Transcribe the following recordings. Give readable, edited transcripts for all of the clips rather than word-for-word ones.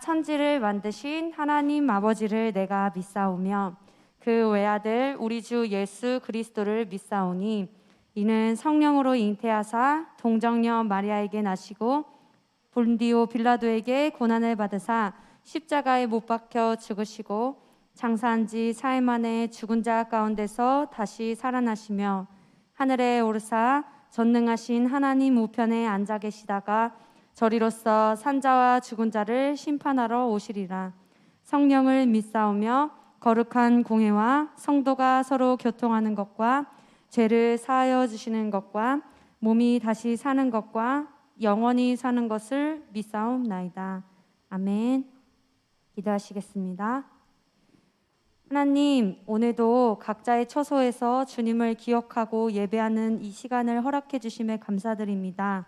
천지를 만드신 하나님 아버지를 내가 믿사오며 그 외아들 우리 주 예수 그리스도를 믿사오니 이는 성령으로 잉태하사 동정녀 마리아에게 나시고 본디오 빌라도에게 고난을 받으사 십자가에 못 박혀 죽으시고 장사한 지 사흘 만에 죽은 자 가운데서 다시 살아나시며 하늘에 오르사 전능하신 하나님 우편에 앉아 계시다가 저리로서 산자와 죽은 자를 심판하러 오시리라. 성령을 믿사오며 거룩한 공회와 성도가 서로 교통하는 것과 죄를 사하여 주시는 것과 몸이 다시 사는 것과 영원히 사는 것을 믿사옵나이다. 아멘. 기도하시겠습니다. 하나님, 오늘도 각자의 처소에서 주님을 기억하고 예배하는 이 시간을 허락해 주심에 감사드립니다.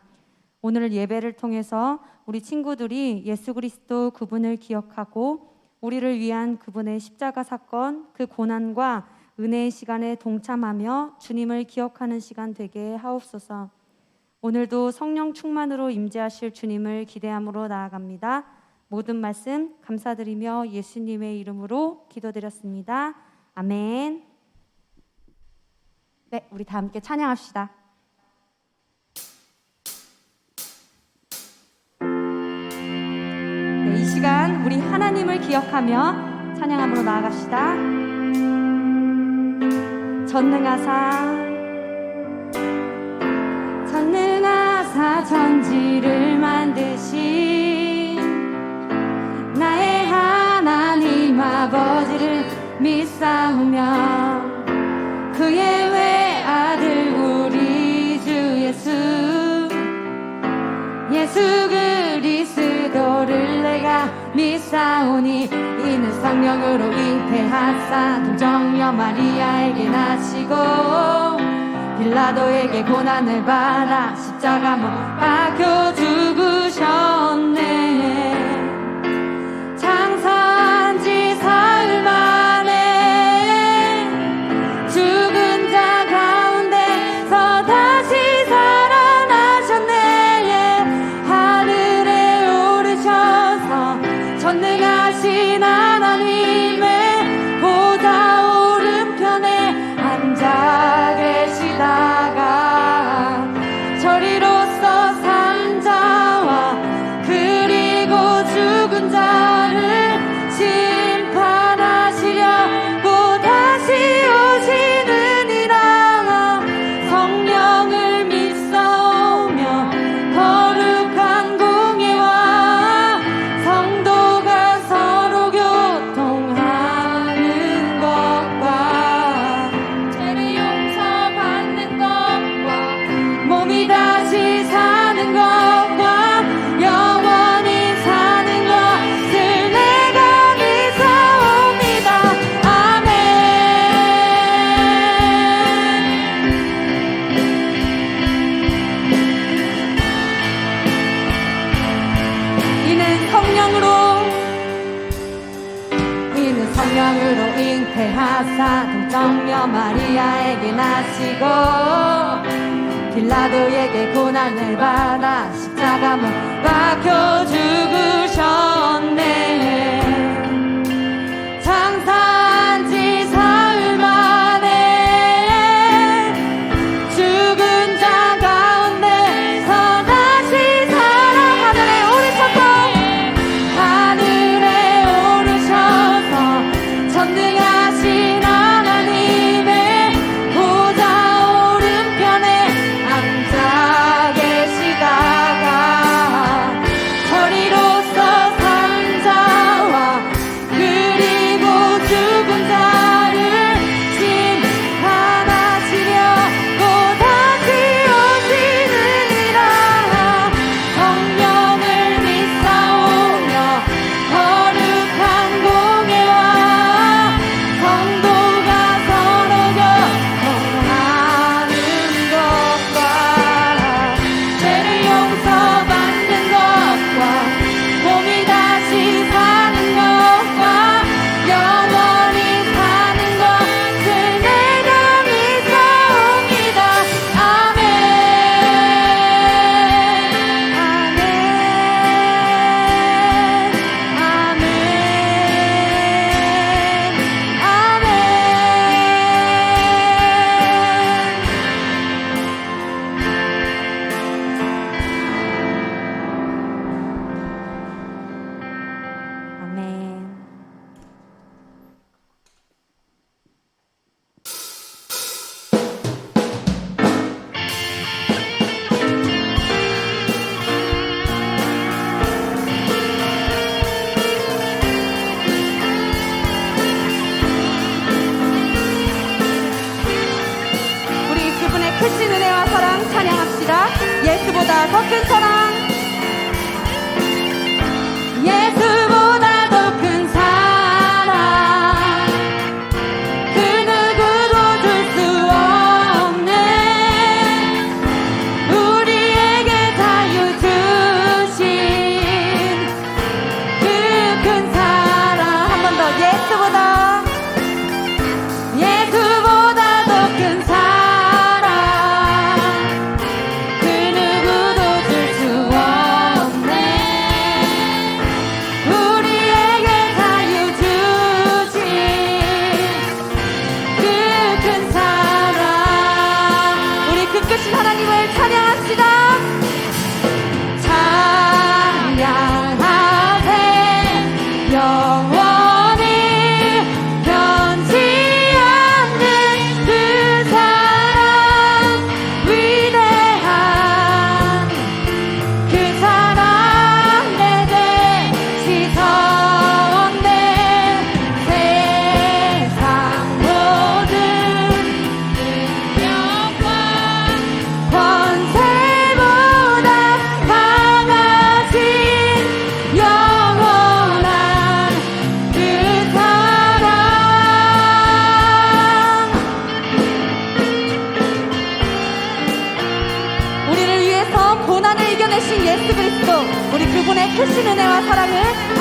오늘 예배를 통해서 우리 친구들이 예수 그리스도 그분을 기억하고 우리를 위한 그분의 십자가 사건, 그 고난과 은혜의 시간에 동참하며 주님을 기억하는 시간 되게 하옵소서. 오늘도 성령 충만으로 임재하실 주님을 기대함으로 나아갑니다. 모든 말씀 감사드리며 예수님의 이름으로 기도드렸습니다. 아멘. 네, 우리 다 함께 찬양합시다. 네, 이 시간 우리 하나님을 기억하며 찬양함으로 나아갑시다. 전능하사 천지를 만드신 나의 하나님 아버지를 믿사오며 그의 외아들 우리 주 예수 그리스도를 내가 믿사오니 이는 성령으로 잉태하사 동정녀 마리아에게 나시고 빌라도에게 고난을 받아 십자가 못 박혀 죽으셨네. 장사한 지 사흘 만에 죽은 자 가운데서 다시 살아나셨네. 하늘에 오르셔서 전능하신 하나님의 보좌 오른편에 앉아 계시다가 저리로서 산자와 그리고 죽은 자를 심판하시려고 다시 오시느니라. 성령을 믿사오며 거룩한 공회와 성도가 서로 교통하는 것과 죄를 용서받는 것과 몸이 다시 사는 것과 영원히 사는 것을 내가 믿사옵니다. 아멘. 이는 성령으로 잉태하사 동정녀 마리아에게 나시고 빌라도에게 고난을 받아 십자가 못 박혀 죽으셨네. 장사한 지 사흘 만에 죽은 자 가운데서 다시 살아 하늘에 오르셔서 전능하신 하나님의 보좌 오른편에 앉아 계시다가 저리로서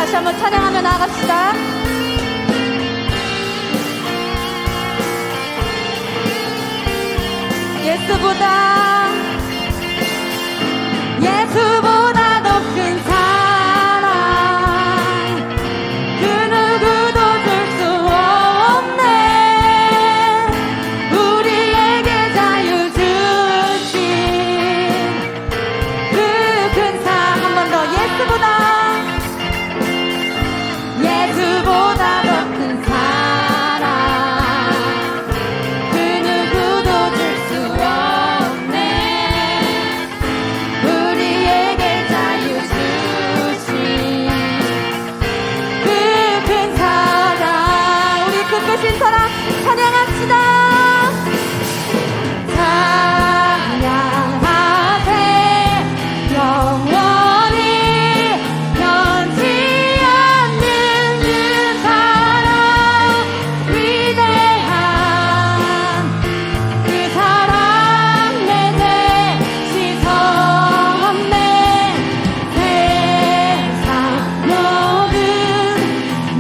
다시 한번 찬양하며 나아갑시다. 예수보다 더 큰 사랑 그 누구도 줄 수 없네. 우리에게 자유 주신 그 큰 사랑. 한 번 더. 예수보다 더 큰 사랑 그 누구도 줄 수 없네. 우리에게 자유 주신 그 큰 사랑. 우리 그 크신 사랑 찬양합시다. 찬양하세 영원히 변치 않는 그 사랑 위대한 그 사랑 내 대시선 없네. 세상 모든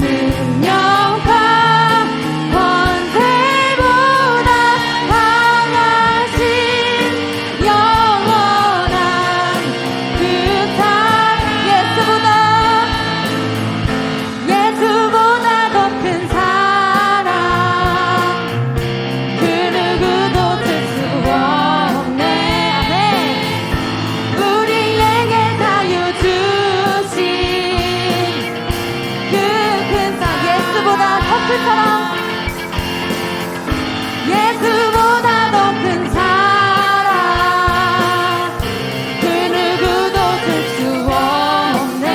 능력과 권세보다 강하신 영원한 그 사랑. 예수보다 더 큰 사랑 그 누구도 줄 수 없네. 아멘. 우리에게 자유 주신 그 큰 사랑. 예수보다 더 큰 사랑. 예수보다 더 큰 사랑 그 누구도 줄 수 없네.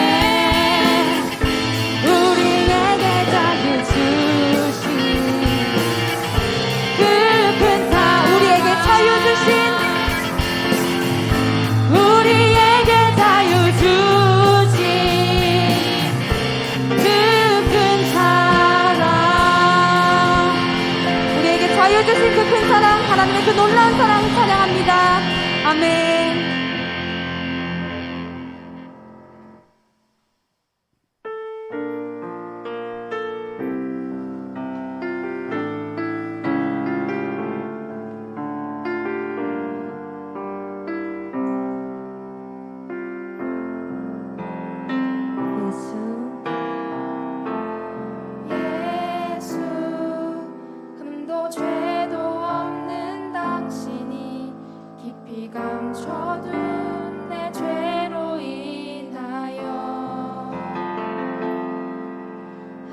우리에게 자유 주신 그 큰 사랑. 우리에게 자유 주신 우리에게 자유 주신 그 큰 사랑. 우리에게 자유 주신 그 큰 사랑, 하나님의 그 놀라운 사랑 찬양합니다. 아멘. 예수 금도 죄도 없는 당신이 깊이 감춰둔 내 죄로 인하여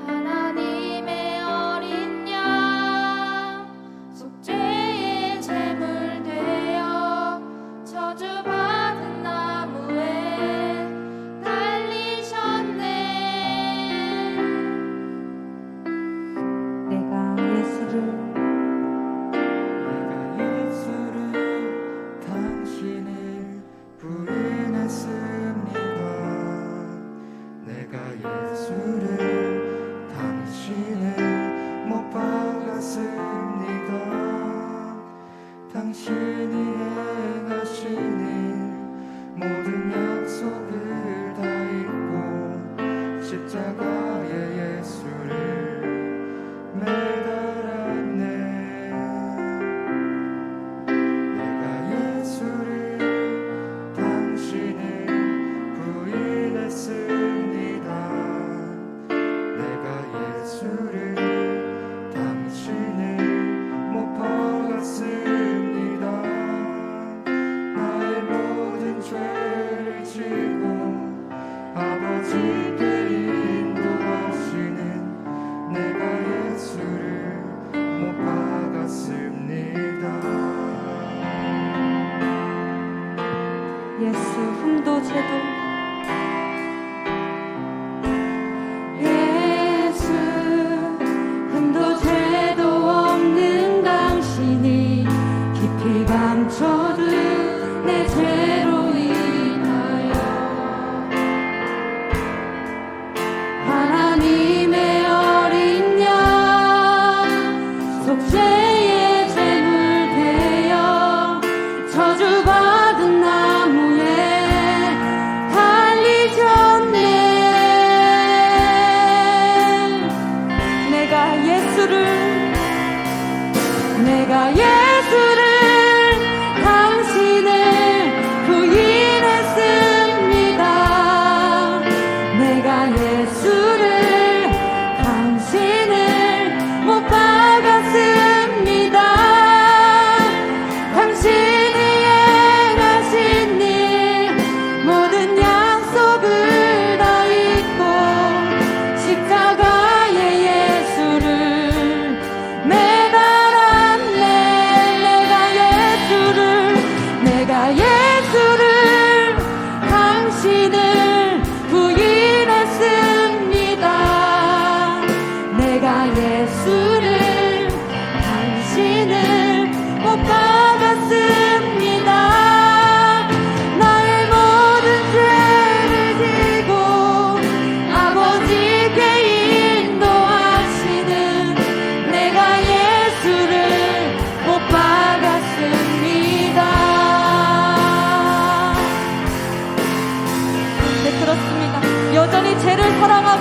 하나님의 어린 양 속죄의 제물 되어 저주받은 나무에 달리셨네. 내가 예수를 당신을 부인했습니다. 내가 예수를 당신을 못 박았습니다. 당신이 행하신 일 모든 약속을 다 잊고 십자가에 예수를 매달았네. 내가 예수를 당신을 부인했습니다. 내가 예수를 당신을 못 박았습니다. 나의 모든 죄를 지고 아버지께 인도하시는 내가 예수를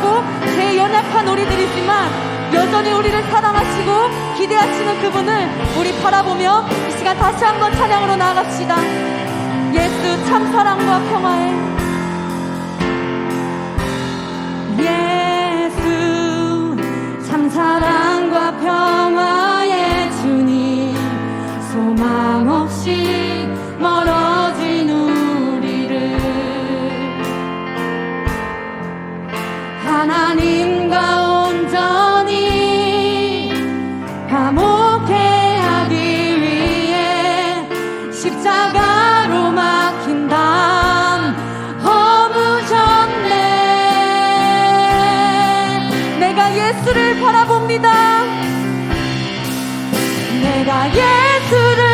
부족하고 제 연약한 우리들이지만 여전히 우리를 사랑하시고 기대하시는 그분을 우리 바라보며 이 시간 다시 한번 찬양으로 나아갑시다. 예수 참 사랑과 평화에, 예수 참 사랑과 평화의 주님, 소망 없이 멀어진 우리를 하나님과 온전히 화목해 하기 위해 십자가로 막힌 담 허무셨네. 내가 예수를 바라봅니다. 내가 예수를,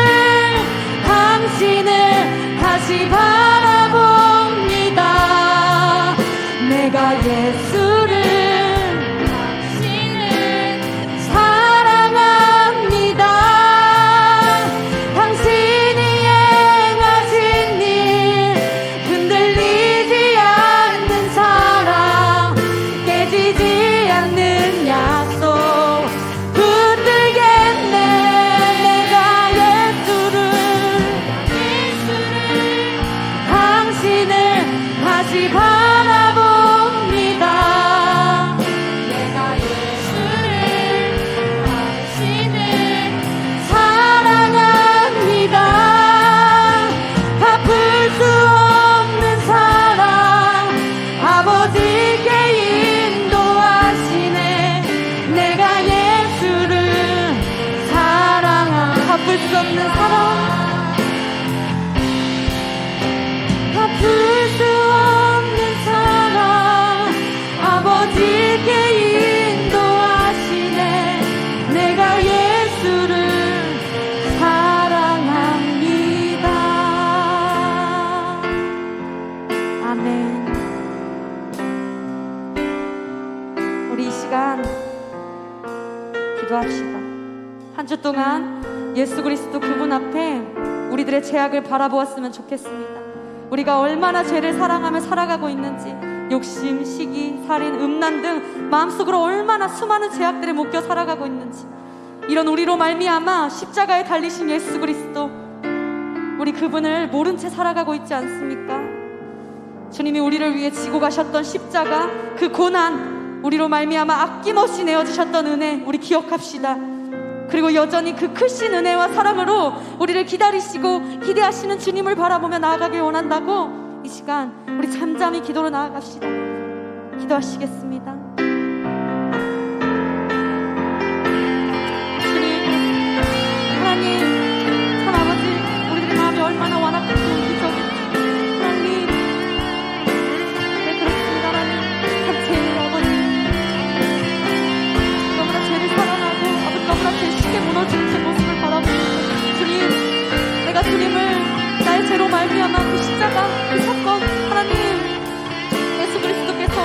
당신을 다시 바라봅니다. 내가 예수를, 당신을 사랑합니다. 당신이 행하신 일, 흔들리지 않는 사랑, 깨지지 않는 약속 붙들겠네. 내가 예수를, 당신을 다시 바라봅니다. 내가 예수를, 당신을 사랑합니다. 갚을 수 없는 사랑, 아버지께 인도하시네. 내가 예수를 갚을 수 없는 사랑, 갚을 수 없는 사랑, 아버지께 인도하시네. 내가 예수를 사랑합니다. 아멘. 우리 이 시간 기도합시다. 한 주 동안 예수 그리스도 그분 앞에 우리들의 죄악을 바라보았으면 좋겠습니다. 우리가 얼마나 죄를 사랑하며 살아가고 있는지, 욕심, 시기, 살인, 음란 등 마음속으로 얼마나 수많은 죄악들에 묶여 살아가고 있는지, 이런 우리로 말미암아 십자가에 달리신 예수 그리스도, 우리 그분을 모른 채 살아가고 있지 않습니까? 주님이 우리를 위해 지고 가셨던 십자가, 그 고난, 우리로 말미암아 아낌없이 내어주셨던 은혜, 우리 기억합시다. 그리고 여전히 그 크신 은혜와 사랑으로 우리를 기다리시고 기대하시는 주님을 바라보며 나아가길 원한다고, 이 시간 우리 잠잠히 기도로 나아갑시다. 기도하시겠습니다. 주님, 하나님, 참 아버지, 우리들의 마음이 얼마나 완악하고 이기적인지, 하나님, 네 그렇습니다. 하나님, 참 죄인 아버지, 너무나 죄를 사랑하고 아버지 너무나 죄식에 무너지는 제 모습을 바라보는 주님, 내가 주님을 나의 죄로 말미암아 그 십자가, 그 사건, 하나님, 예수 그리스도께서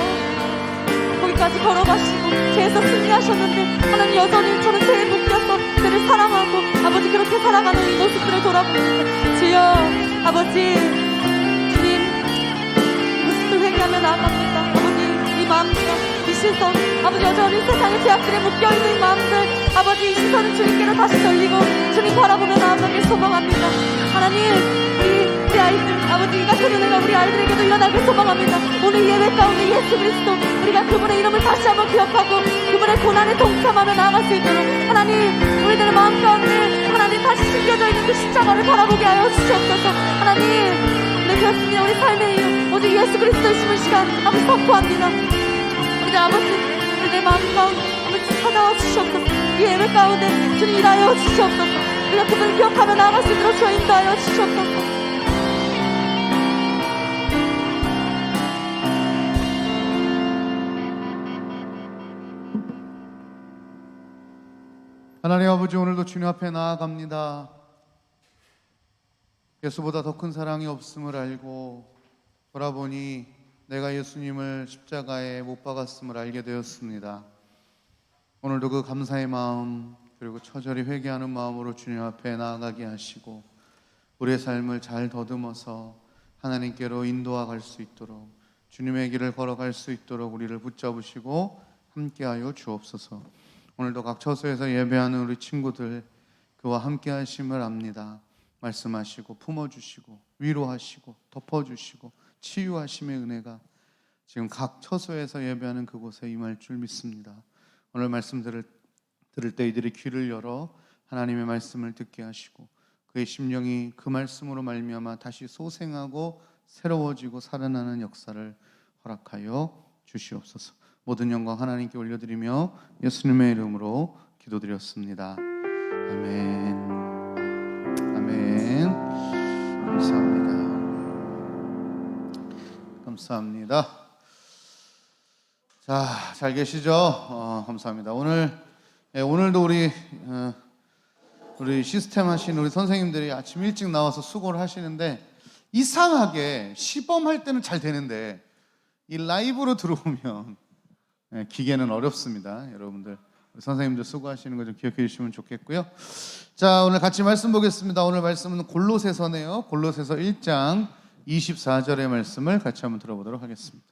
거기까지 걸어가시고 죄에서 승리하셨는데, 하나님 여전히 저는 죄에 묶여서 죄를 사랑하고 아버지 그렇게 살아가는 이 모습들을 돌아보는데, 주여 아버지, 주님 모습을 회개하며 나아갑니다. 아버지 이 마음들, 이 시선, 아버지 여전히 세상의 죄악들에 묶여있는 이 마음들, 아버지 이 시선을 주님께로 다시 돌리고 주님 바라보며 나아가길 소망합니다. 하나님, 우리 아이들, 아버지 이 같은 은혜가 우리 아이들에게도 일어나길 소망합니다. 오늘 예배 가운데 예수 그리스도, 우리가 그분의 이름을 다시 한번 기억하고 그분의 고난에 동참하며 나아갈 수 있도록 하나님, 우리들의 마음 가운데 하나님 다시 숨겨져 있는 그 십자가를 바라보게 하여 주시옵소서. 하나님, 네 그렇습니다. 우리 삶의 이유 오직 예수 그리스도의 심은 시간 아버지 선포합니다. 우리들 아버지, 우리들 마음 가운데 아버지 찾아와 주시옵소서. 이 예배 가운데 주님 일하여 주시옵소서. 우리가 그분을 기억하며 나아갈 수 있도록 주여 인도하여 주시옵소서. 하나님 아버지, 오늘도 주님 앞에 나아갑니다. 예수보다 더 큰 사랑이 없음을 알고 돌아보니 내가 예수님을 십자가에 못 박았음을 알게 되었습니다. 오늘도 그 감사의 마음, 그리고 처절히 회개하는 마음으로 주님 앞에 나아가게 하시고 우리의 삶을 잘 더듬어서 하나님께로 인도해 갈 수 있도록 주님의 길을 걸어갈 수 있도록 우리를 붙잡으시고 함께하여 주옵소서. 오늘도 각 처소에서 예배하는 우리 친구들 그와 함께하심을 압니다. 말씀하시고 품어주시고 위로하시고 덮어주시고 치유하심의 은혜가 지금 각 처소에서 예배하는 그곳에 임할 줄 믿습니다. 오늘 말씀 들을 때 이들의 귀를 열어 하나님의 말씀을 듣게 하시고 그의 심령이 그 말씀으로 말미암아 다시 소생하고 새로워지고 살아나는 역사를 허락하여 주시옵소서. 모든 영광 하나님께 올려드리며 예수님의 이름으로 기도드렸습니다. 아멘. 아멘. 감사합니다. 감사합니다. 자, 잘 계시죠? 감사합니다. 오늘도 우리 시스템 하신 우리 선생님들이 아침 일찍 나와서 수고를 하시는데 이상하게 시범할 때는 잘 되는데 이 라이브로 들어오면 기계는 어렵습니다. 여러분들 우리 선생님들 수고하시는 거 좀 기억해 주시면 좋겠고요. 자, 오늘 같이 말씀 보겠습니다. 오늘 말씀은 골로새서네요. 골로새서 1장 24절의 말씀을 같이 한번 들어보도록 하겠습니다.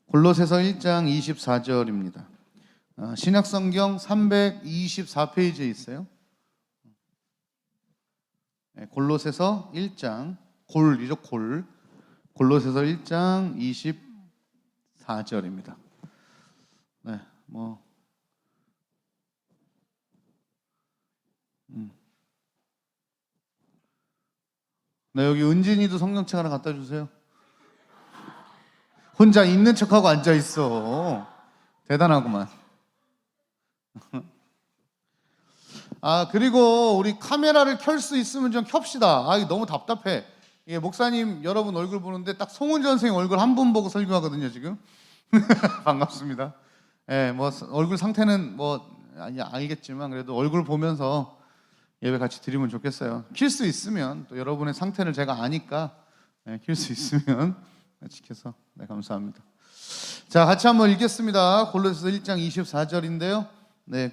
골로새서 1장 24절입니다. 신약성경 324페이지에 있어요. 골로새서 1장 골이죠, 골. 골로새서 1장 24절입니다. 네, 네, 여기 은진이도 성경책 하나 갖다 주세요. 혼자 있는 척하고 앉아 있어. 대단하구만. 그리고 우리 카메라를 켤 수 있으면 좀 켭시다. 이거 너무 답답해. 이게 목사님 여러분 얼굴 보는데 딱 송은전 선생님 얼굴 한 분 보고 설교하거든요, 지금. 반갑습니다. 얼굴 상태는 알겠지만 그래도 얼굴 보면서 예배 같이 드리면 좋겠어요. 킬 수 있으면 또 여러분의 상태를 제가 아니까 킬 수 있으면 지켜서 감사합니다. 자, 같이 한번 읽겠습니다. 골로새서 1장 24절인데요. 네,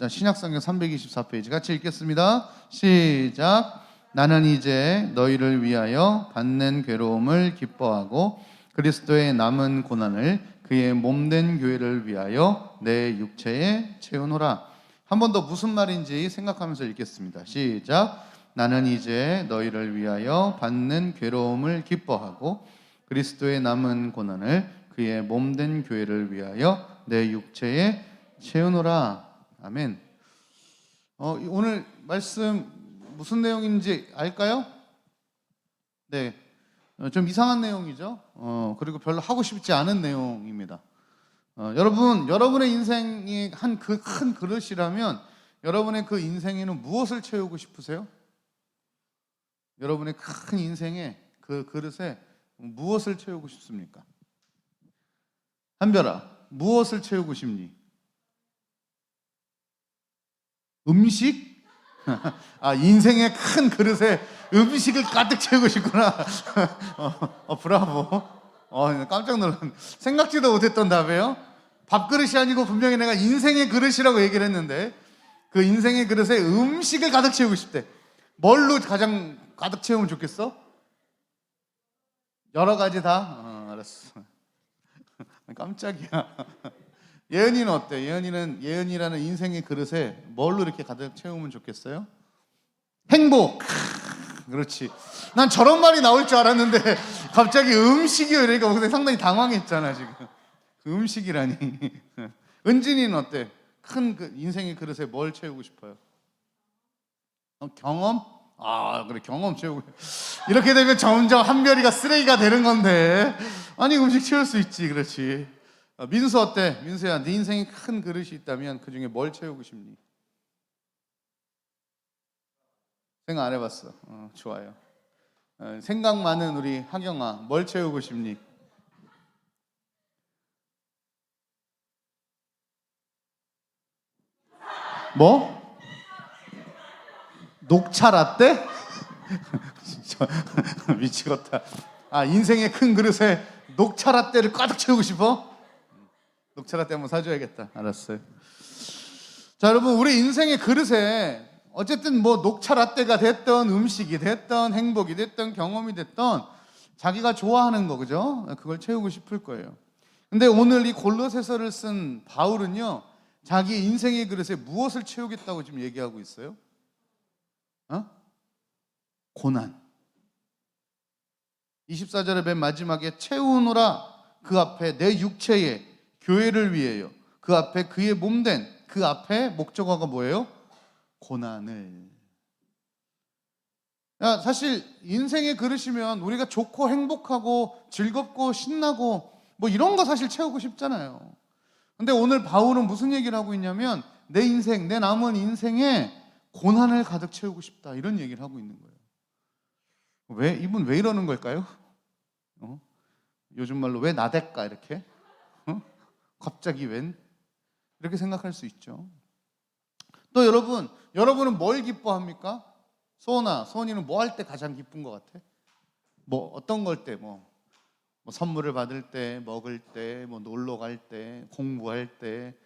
신약성경 324페이지 같이 읽겠습니다. 시작. 나는 이제 너희를 위하여 받는 괴로움을 기뻐하고 그리스도의 남은 고난을 그의 몸된 교회를 위하여 내 육체에 채우노라. 한 번 더 무슨 말인지 생각하면서 읽겠습니다. 시작. 나는 이제 너희를 위하여 받는 괴로움을 기뻐하고 그리스도의 남은 고난을 그의 몸된 교회를 위하여 내 육체에 채우노라. 아멘. 오늘 말씀 무슨 내용인지 알까요? 네, 좀 이상한 내용이죠. 그리고 별로 하고 싶지 않은 내용입니다. 여러분의 인생이 한 그 큰 그릇이라면 여러분의 그 인생에는 무엇을 채우고 싶으세요? 여러분의 큰 인생의 그 그릇에 무엇을 채우고 싶습니까? 한별아, 무엇을 채우고 싶니? 음식? 인생의 큰 그릇에 음식을 가득 채우고 싶구나. 브라보. 깜짝 놀랐네. 생각지도 못했던 답이에요. 밥그릇이 아니고 분명히 내가 인생의 그릇이라고 얘기를 했는데 그 인생의 그릇에 음식을 가득 채우고 싶대. 뭘로 가장 가득 채우면 좋겠어? 여러 가지 다? 알았어. 깜짝이야. 예은이는 어때? 예은이라는 인생의 그릇에 뭘로 이렇게 가득 채우면 좋겠어요? 행복. 그렇지. 난 저런 말이 나올 줄 알았는데 갑자기 음식이요 이러니까 상당히 당황했잖아 지금. 그 음식이라니. 은진이는 어때? 큰 인생의 그릇에 뭘 채우고 싶어요? 경험? 그래, 경험 채우고. 이렇게 되면 점점 한별이가 쓰레기가 되는 건데. 아니, 음식 채울 수 있지. 그렇지. 민수 어때? 민수야, 네 인생에 큰 그릇이 있다면 그 중에 뭘 채우고 싶니? 생각 안 해봤어. 좋아요. 생각 많은 우리 하경아, 뭘 채우고 싶니? 뭐? 녹차 라떼? 미치겠다. 인생의 큰 그릇에 녹차 라떼를 가득 채우고 싶어? 녹차 라떼 한번 사줘야겠다. 알았어요. 자, 여러분, 우리 인생의 그릇에 어쨌든 녹차 라떼가 됐던 음식이 됐던 행복이 됐던 경험이 됐던 자기가 좋아하는 거, 그죠? 그걸 채우고 싶을 거예요. 근데 오늘 이 골로새서를 쓴 바울은요, 자기 인생의 그릇에 무엇을 채우겠다고 지금 얘기하고 있어요? 고난. 24절의 맨 마지막에 채우노라 그 앞에 내 육체에 교회를 위해요. 그 앞에 그의 몸된 그 앞에 목적어가 뭐예요? 고난을. 사실 인생의 그릇이면 우리가 좋고 행복하고 즐겁고 신나고 뭐 이런 거 사실 채우고 싶잖아요. 근데 오늘 바울은 무슨 얘기를 하고 있냐면 내 인생, 내 남은 인생에 고난을 가득 채우고 싶다, 이런 얘기를 하고 있는 거예요. 이분 왜 이러는 걸까요? 요즘 말로 왜 나댈까 이렇게? 갑자기 웬? 이렇게 생각할 수 있죠. 또 여러분은 뭘 기뻐합니까? 소원이는 뭐 할 때 가장 기쁜 것 같아? 뭐 어떤 걸 때? 뭐 선물을 받을 때, 먹을 때, 뭐 놀러 갈 때, 공부할 때,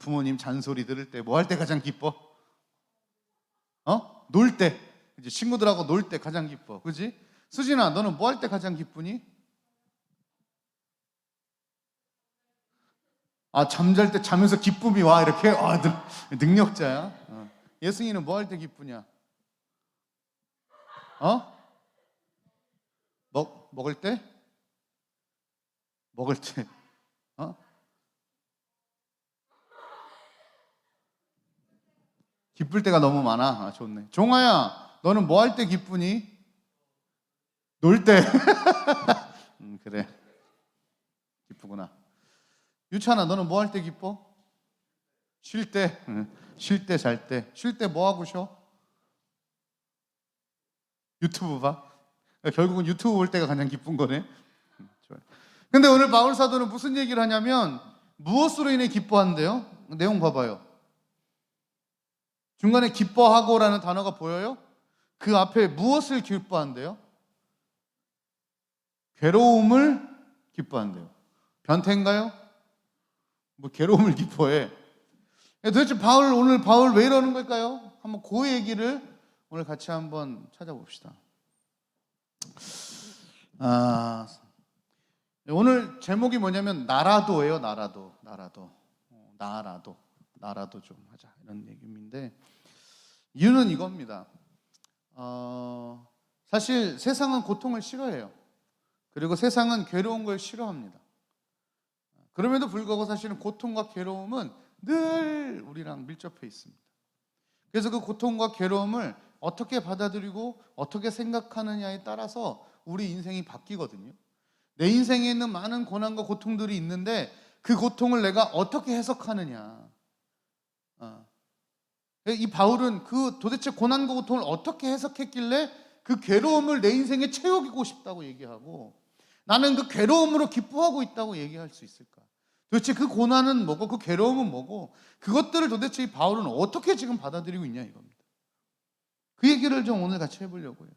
부모님 잔소리 들을 때, 뭐 할 때 가장 기뻐? 놀 때. 이제 친구들하고 놀 때 가장 기뻐. 그지? 수진아, 너는 뭐 할 때 가장 기쁘니? 잠잘 때 자면서 기쁨이 와, 이렇게? 능력자야. 예승이는 뭐 할 때 기쁘냐? 먹을 때? 먹을 때. 기쁠 때가 너무 많아. 좋네. 종아야, 너는 뭐 할 때 기쁘니? 놀 때. 그래. 기쁘구나. 유찬아, 너는 뭐 할 때 기뻐? 쉴 때. 쉴 때, 잘 때. 쉴 때 뭐 하고 쉬어? 유튜브 봐. 결국은 유튜브 볼 때가 가장 기쁜 거네. 좋아요. 근데 오늘 바울 사도는 무슨 얘기를 하냐면 무엇으로 인해 기뻐한대요? 내용 봐봐요. 중간에 기뻐하고라는 단어가 보여요? 그 앞에 무엇을 기뻐한대요? 괴로움을 기뻐한대요. 변태인가요? 뭐 괴로움을 기뻐해. 도대체 오늘 바울 왜 이러는 걸까요? 한번 그 얘기를 오늘 같이 한번 찾아봅시다. 오늘 제목이 뭐냐면 나라도예요. 나라도 좀 하자, 이런 얘기인데 이유는 이겁니다. 사실 세상은 고통을 싫어해요. 그리고 세상은 괴로운 걸 싫어합니다. 그럼에도 불구하고 사실은 고통과 괴로움은 늘 우리랑 밀접해 있습니다. 그래서 그 고통과 괴로움을 어떻게 받아들이고 어떻게 생각하느냐에 따라서 우리 인생이 바뀌거든요. 내 인생에 있는 많은 고난과 고통들이 있는데 그 고통을 내가 어떻게 해석하느냐. 이 바울은 그 도대체 고난과 고통을 어떻게 해석했길래 그 괴로움을 내 인생에 채우고 싶다고 얘기하고 나는 그 괴로움으로 기뻐하고 있다고 얘기할 수 있을까? 도대체 그 고난은 뭐고 그 괴로움은 뭐고 그것들을 도대체 이 바울은 어떻게 지금 받아들이고 있냐, 이겁니다. 그 얘기를 좀 오늘 같이 해보려고요.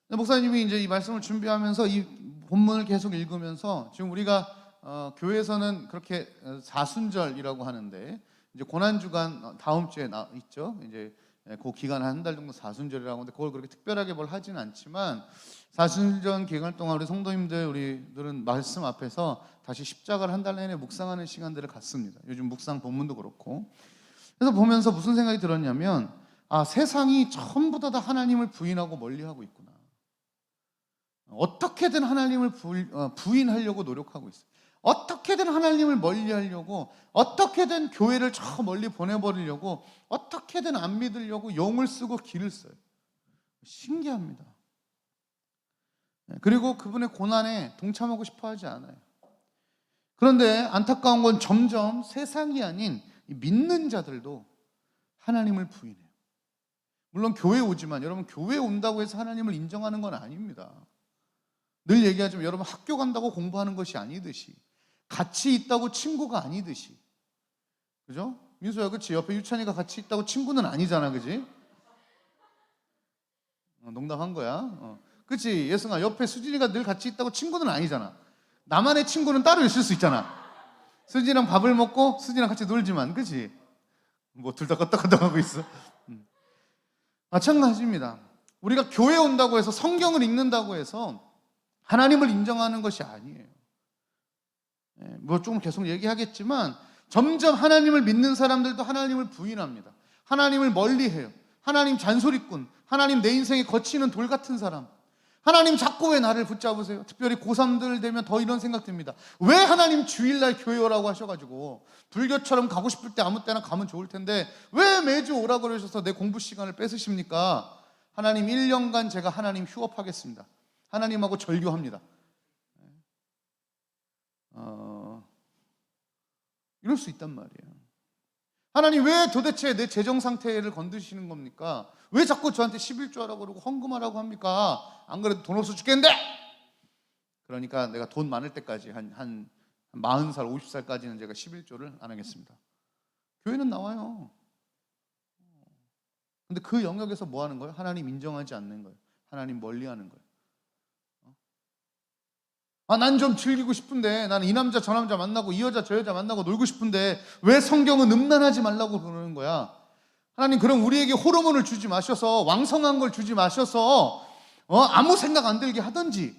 목사님이 이제 이 말씀을 준비하면서 이 본문을 계속 읽으면서 지금 우리가 교회에서는 그렇게 사순절이라고 하는데 이제 고난주간 다음 주에 있죠. 이제 그 기간 한 달 정도 사순절이라고 하는데 그걸 그렇게 특별하게 뭘 하진 않지만 사순절 기간 동안 우리 성도님들 우리들은 말씀 앞에서 다시 십자가를 한 달 내내 묵상하는 시간들을 갖습니다. 요즘 묵상 본문도 그렇고. 그래서 보면서 무슨 생각이 들었냐면 세상이 전부 다 하나님을 부인하고 멀리하고 있구나. 어떻게든 하나님을 부인하려고 노력하고 있어요. 어떻게든 하나님을 멀리하려고, 어떻게든 교회를 저 멀리 보내버리려고, 어떻게든 안 믿으려고 용을 쓰고 길을 써요. 신기합니다. 그리고 그분의 고난에 동참하고 싶어 하지 않아요. 그런데 안타까운 건 점점 세상이 아닌 믿는 자들도 하나님을 부인해요. 물론 교회 오지만 여러분, 교회 온다고 해서 하나님을 인정하는 건 아닙니다. 늘 얘기하지만 여러분, 학교 간다고 공부하는 것이 아니듯이, 같이 있다고 친구가 아니듯이, 그죠? 민수야, 그치? 옆에 유찬이가 같이 있다고 친구는 아니잖아, 그지? 농담한 거야. 그치? 예승아, 옆에 수진이가 늘 같이 있다고 친구는 아니잖아. 나만의 친구는 따로 있을 수 있잖아. 수진이랑 밥을 먹고 수진이랑 같이 놀지만, 그치? 뭐 둘 다 껐덕껐덕하고 있어. 마찬가지입니다. 우리가 교회 온다고 해서 성경을 읽는다고 해서 하나님을 인정하는 것이 아니에요. 뭐 좀 계속 얘기하겠지만 점점 하나님을 믿는 사람들도 하나님을 부인합니다. 하나님을 멀리해요. 하나님 잔소리꾼, 하나님 내 인생에 거치는 돌 같은 사람, 하나님 자꾸 왜 나를 붙잡으세요? 특별히 고3들 되면 더 이런 생각 듭니다. 왜 하나님 주일날 교회 오라고 하셔가지고 불교처럼 가고 싶을 때 아무 때나 가면 좋을 텐데 왜 매주 오라고 그러셔서 내 공부 시간을 뺏으십니까? 하나님 1년간 제가 하나님 휴업하겠습니다. 하나님하고 절교합니다. 이럴 수 있단 말이에요. 하나님 왜 도대체 내 재정 상태를 건드시는 겁니까? 왜 자꾸 저한테 11조 하라고 그러고 헌금하라고 합니까? 안 그래도 돈 없어 죽겠는데! 그러니까 내가 돈 많을 때까지 한 40살, 50살까지는 제가 11조를 안 하겠습니다. 교회는 나와요. 근데 그 영역에서 뭐 하는 거예요? 하나님 인정하지 않는 거예요. 하나님 멀리하는 거예요. 난 좀 즐기고 싶은데, 나는 이 남자 저 남자 만나고 이 여자 저 여자 만나고 놀고 싶은데 왜 성경은 음란하지 말라고 그러는 거야? 하나님, 그럼 우리에게 호르몬을 주지 마셔서, 왕성한 걸 주지 마셔서 아무 생각 안 들게 하든지.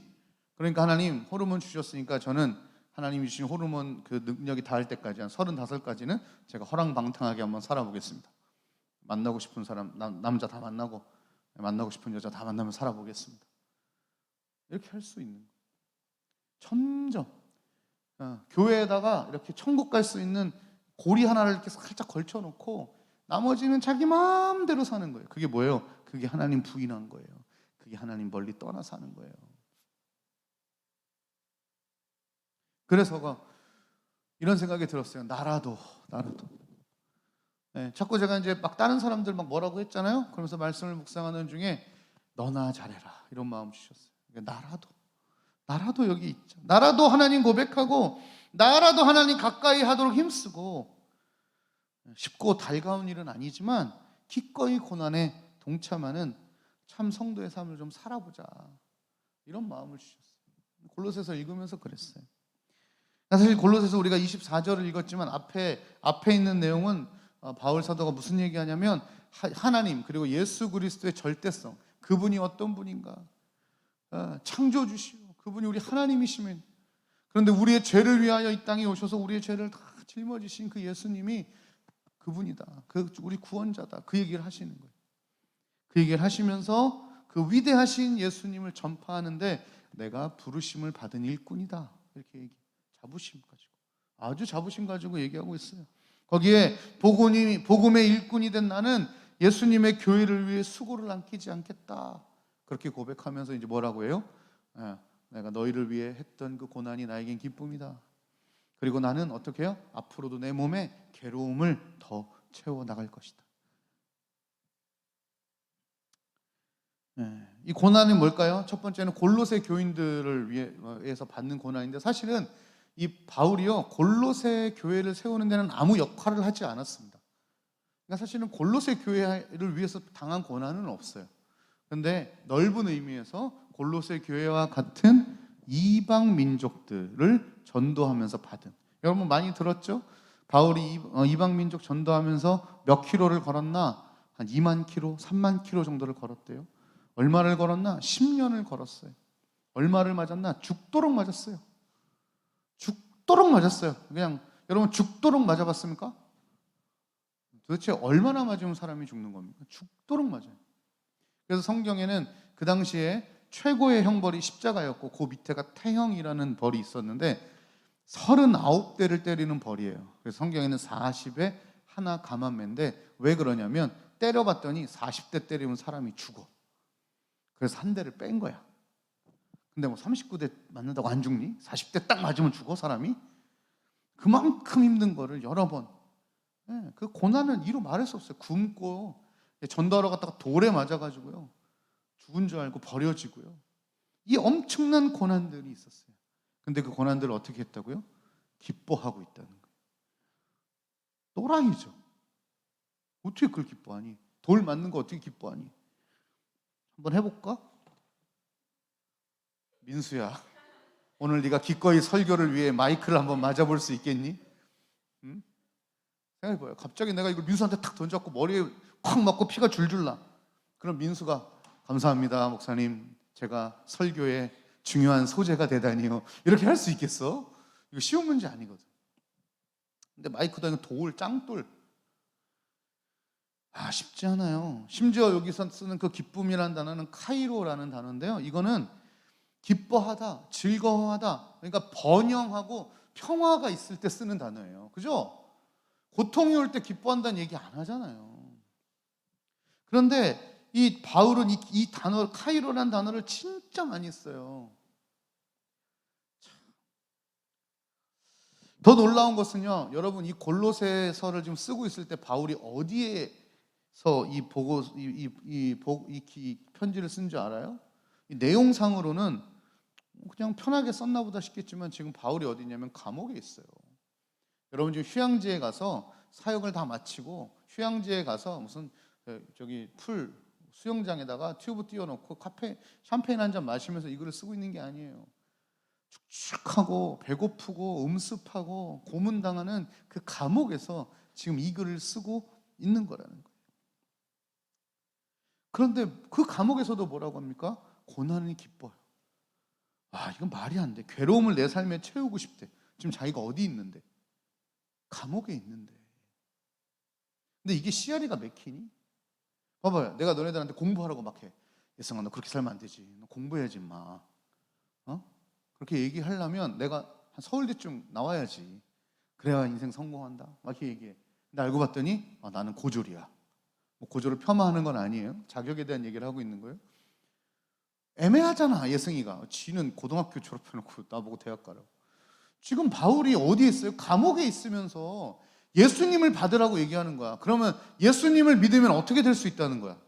그러니까 하나님 호르몬 주셨으니까 저는 하나님이 주신 호르몬 그 능력이 닿을 때까지 한 35까지는 제가 허랑방탕하게 한번 살아보겠습니다. 만나고 싶은 사람 남자 다 만나고 싶은 여자 다 만나면 살아보겠습니다. 이렇게 할 수 있는 거예요. 점점 교회에다가 이렇게 천국 갈 수 있는 고리 하나를 이렇게 살짝 걸쳐놓고 나머지는 자기 마음대로 사는 거예요. 그게 뭐예요? 그게 하나님 부인한 거예요. 그게 하나님 멀리 떠나 사는 거예요. 그래서 이런 생각이 들었어요. 나라도. 자꾸 제가 이제 막 다른 사람들 막 뭐라고 했잖아요. 그러면서 말씀을 묵상하는 중에 너나 잘해라 이런 마음 주셨어요. 나라도 여기 있죠. 나라도 하나님 고백하고 나라도 하나님 가까이 하도록 힘쓰고, 쉽고 달가운 일은 아니지만 기꺼이 고난에 동참하는 참 성도의 삶을 좀 살아보자 이런 마음을 주셨어요. 골로새서 읽으면서 그랬어요. 사실 골로새서 우리가 24절을 읽었지만 앞에 있는 내용은 바울 사도가 무슨 얘기하냐면 하나님 그리고 예수 그리스도의 절대성, 그분이 어떤 분인가, 창조주시오, 그분이 우리 하나님이시면, 그런데 우리의 죄를 위하여 이 땅에 오셔서 우리의 죄를 다 짊어지신 그 예수님이 그분이다, 우리 구원자다, 그 얘기를 하시는 거예요. 그 얘기를 하시면서 그 위대하신 예수님을 전파하는데 내가 부르심을 받은 일꾼이다, 이렇게 자부심 가지고, 아주 자부심 가지고 얘기하고 있어요. 거기에 복음의 일꾼이 된 나는 예수님의 교회를 위해 수고를 남기지 않겠다, 그렇게 고백하면서 이제 뭐라고 해요? 내가 너희를 위해 했던 그 고난이 나에겐 기쁨이다. 그리고 나는 어떻게 해요? 앞으로도 내 몸에 괴로움을 더 채워 나갈 것이다. 이 고난이 뭘까요? 첫 번째는 골로새 교인들을 위해서 받는 고난인데, 사실은 이 바울이요 골로새 교회를 세우는 데는 아무 역할을 하지 않았습니다. 그러니까 사실은 골로새 교회를 위해서 당한 고난은 없어요. 그런데 넓은 의미에서 골로새 교회와 같은 이방 민족들을 전도하면서 받은, 여러분 많이 들었죠? 바울이 이방 민족 전도하면서 몇 킬로를 걸었나? 한 2만 킬로, 3만 킬로 정도를 걸었대요. 얼마를 걸었나? 10년을 걸었어요. 얼마를 맞았나? 죽도록 맞았어요. 그냥 여러분 죽도록 맞아봤습니까? 도대체 얼마나 맞으면 사람이 죽는 겁니까? 죽도록 맞아요. 그래서 성경에는 그 당시에 최고의 형벌이 십자가였고 그 밑에가 태형이라는 벌이 있었는데 39대를 때리는 벌이에요. 그래서 성경에는 40에 하나 감한매인데, 왜 그러냐면 때려봤더니 40대 때리면 사람이 죽어. 그래서 한 대를 뺀 거야. 근데 뭐 39대 맞는다고 안 죽니? 40대 딱 맞으면 죽어 사람이? 그만큼 힘든 거를 여러 번, 그 고난은 이루 말할 수 없어요. 굶고 전도하러 갔다가 돌에 맞아가지고요 죽은 줄 알고 버려지고요, 이 엄청난 고난들이 있었어요. 근데 그 고난들을 어떻게 했다고요? 기뻐하고 있다는 거예요. 또라이죠. 어떻게 그걸 기뻐하니? 돌 맞는 거 어떻게 기뻐하니? 한번 해볼까? 민수야, 오늘 네가 기꺼이 설교를 위해 마이크를 한번 맞아볼 수 있겠니? 응? 생각해봐요. 갑자기 내가 이걸 민수한테 탁 던져갖고 머리에 콱 맞고 피가 줄줄 나. 그럼 민수가 감사합니다, 목사님. 제가 설교에 중요한 소재가 되다니요. 이렇게 할 수 있겠어? 이거 쉬운 문제 아니거든. 근데 마이크도 아니고 돌, 짱돌. 쉽지 않아요. 심지어 여기서 쓰는 그 기쁨이라는 단어는 카이로라는 단어인데요. 이거는 기뻐하다, 즐거워하다, 그러니까 번영하고 평화가 있을 때 쓰는 단어예요. 그죠? 고통이 올 때 기뻐한다는 얘기 안 하잖아요. 그런데 이 바울은 이 단어, 카이로라는 단어를 진짜 많이 써요. 더 놀라운 것은요, 여러분, 이 골로새서를 지금 쓰고 있을 때 바울이 어디에서 이 편지를 쓴 줄 알아요? 이 내용상으로는 그냥 편하게 썼나 보다 싶겠지만 지금 바울이 어디 있냐면 감옥에 있어요. 여러분, 지금 휴양지에 가서 사역을 다 마치고 휴양지에 가서 무슨 저기 풀 수영장에다가 튜브 띄워놓고 샴페인 한 잔 마시면서 이 글을 쓰고 있는 게 아니에요. 축축하고 배고프고 음습하고 고문당하는 그 감옥에서 지금 이 글을 쓰고 있는 거라는 거예요. 그런데 그 감옥에서도 뭐라고 합니까? 고난이 기뻐요. 이건 말이 안 돼. 괴로움을 내 삶에 채우고 싶대. 지금 자기가 어디 있는데? 감옥에 있는데. 근데 이게 씨알이가 맥히니? 봐봐요. 내가 너네들한테 공부하라고 막 해. 예성아, 너 그렇게 살면 안 되지. 너 공부해야지, 마. 그렇게 얘기하려면 내가 한 서울대쯤 나와야지. 그래야 인생 성공한다. 막 이렇게 얘기해. 근데 알고 봤더니 나는 고졸이야. 뭐 고졸을 폄하하는 건 아니에요. 자격에 대한 얘기를 하고 있는 거예요. 애매하잖아, 예승이가. 지는 고등학교 졸업해놓고 나보고 대학 가라고. 지금 바울이 어디에 있어요? 감옥에 있으면서 예수님을 받으라고 얘기하는 거야. 그러면 예수님을 믿으면 어떻게 될 수 있다는 거야?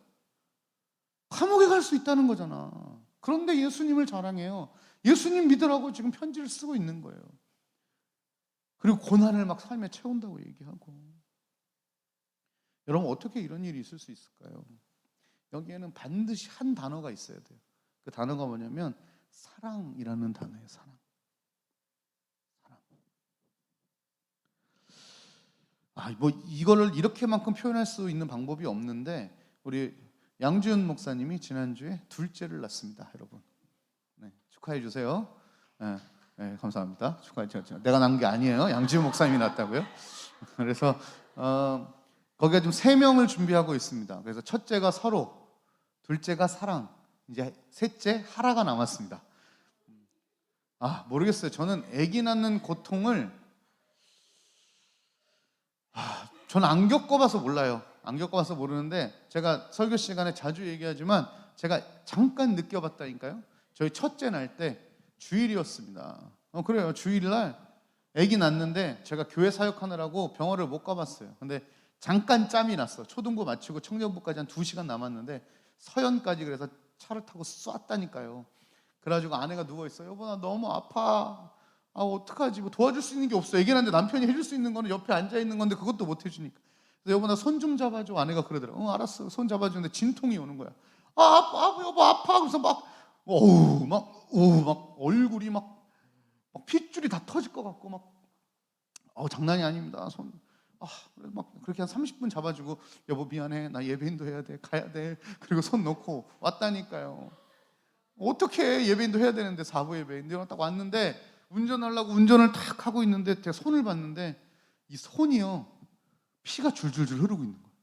감옥에 갈 수 있다는 거잖아. 그런데 예수님을 자랑해요. 예수님 믿으라고 지금 편지를 쓰고 있는 거예요. 그리고 고난을 막 삶에 채운다고 얘기하고. 여러분, 어떻게 이런 일이 있을 수 있을까요? 여기에는 반드시 한 단어가 있어야 돼요. 그 단어가 뭐냐면 사랑이라는 단어예요. 사랑. 뭐 이거를 이렇게만큼 표현할 수 있는 방법이 없는데 우리 양지훈 목사님이 지난주에 둘째를 낳습니다, 여러분. 네, 축하해 주세요. 네, 네, 감사합니다. 축하해 주세요. 내가 낳은 게 아니에요. 양지훈 목사님이 낳았다고요. 그래서 거기가 지금 3명을 준비하고 있습니다. 그래서 첫째가 서로, 둘째가 사랑, 이제 셋째 하라가 남았습니다. 모르겠어요. 저는 아기 낳는 고통을 저는 안 겪어봐서 몰라요. 안 겪어봐서 모르는데 제가 설교 시간에 자주 얘기하지만 제가 잠깐 느껴봤다니까요. 저희 첫째 날 때 주일이었습니다. 그래요. 주일날 아기 낳는데 제가 교회 사역하느라고 병원을 못 가봤어요. 근데 잠깐 짬이 났어. 초등부 마치고 청년부까지 한 2시간 남았는데 서현까지 그래서 차를 타고 쐈다니까요. 그래가지고 아내가 누워있어요. 여보, 나 너무 아파. 어떡하지? 뭐 도와줄 수 있는 게 없어. 애기 낳는데 남편이 해줄 수 있는 거는 옆에 앉아있는 건데 그것도 못 해주니까. 그래서 여보, 나 손 좀 잡아줘. 아내가 그러더라고. 알았어. 손 잡아주는데 진통이 오는 거야. 아파, 여보, 아파. 그래서 막 얼굴이 막 핏줄이 다 터질 것 같고 장난이 아닙니다. 막 그렇게 한 30분 잡아주고 여보 미안해. 나 예배인도 해야 돼. 가야 돼. 그리고 손 놓고 왔다니까요. 어떻게 예배인도 해야 되는데 사부 예배인데 딱 왔는데 운전하려고 운전을 탁 하고 있는데 제가 손을 봤는데 이 손이요 피가 줄줄줄 흐르고 있는 거예요.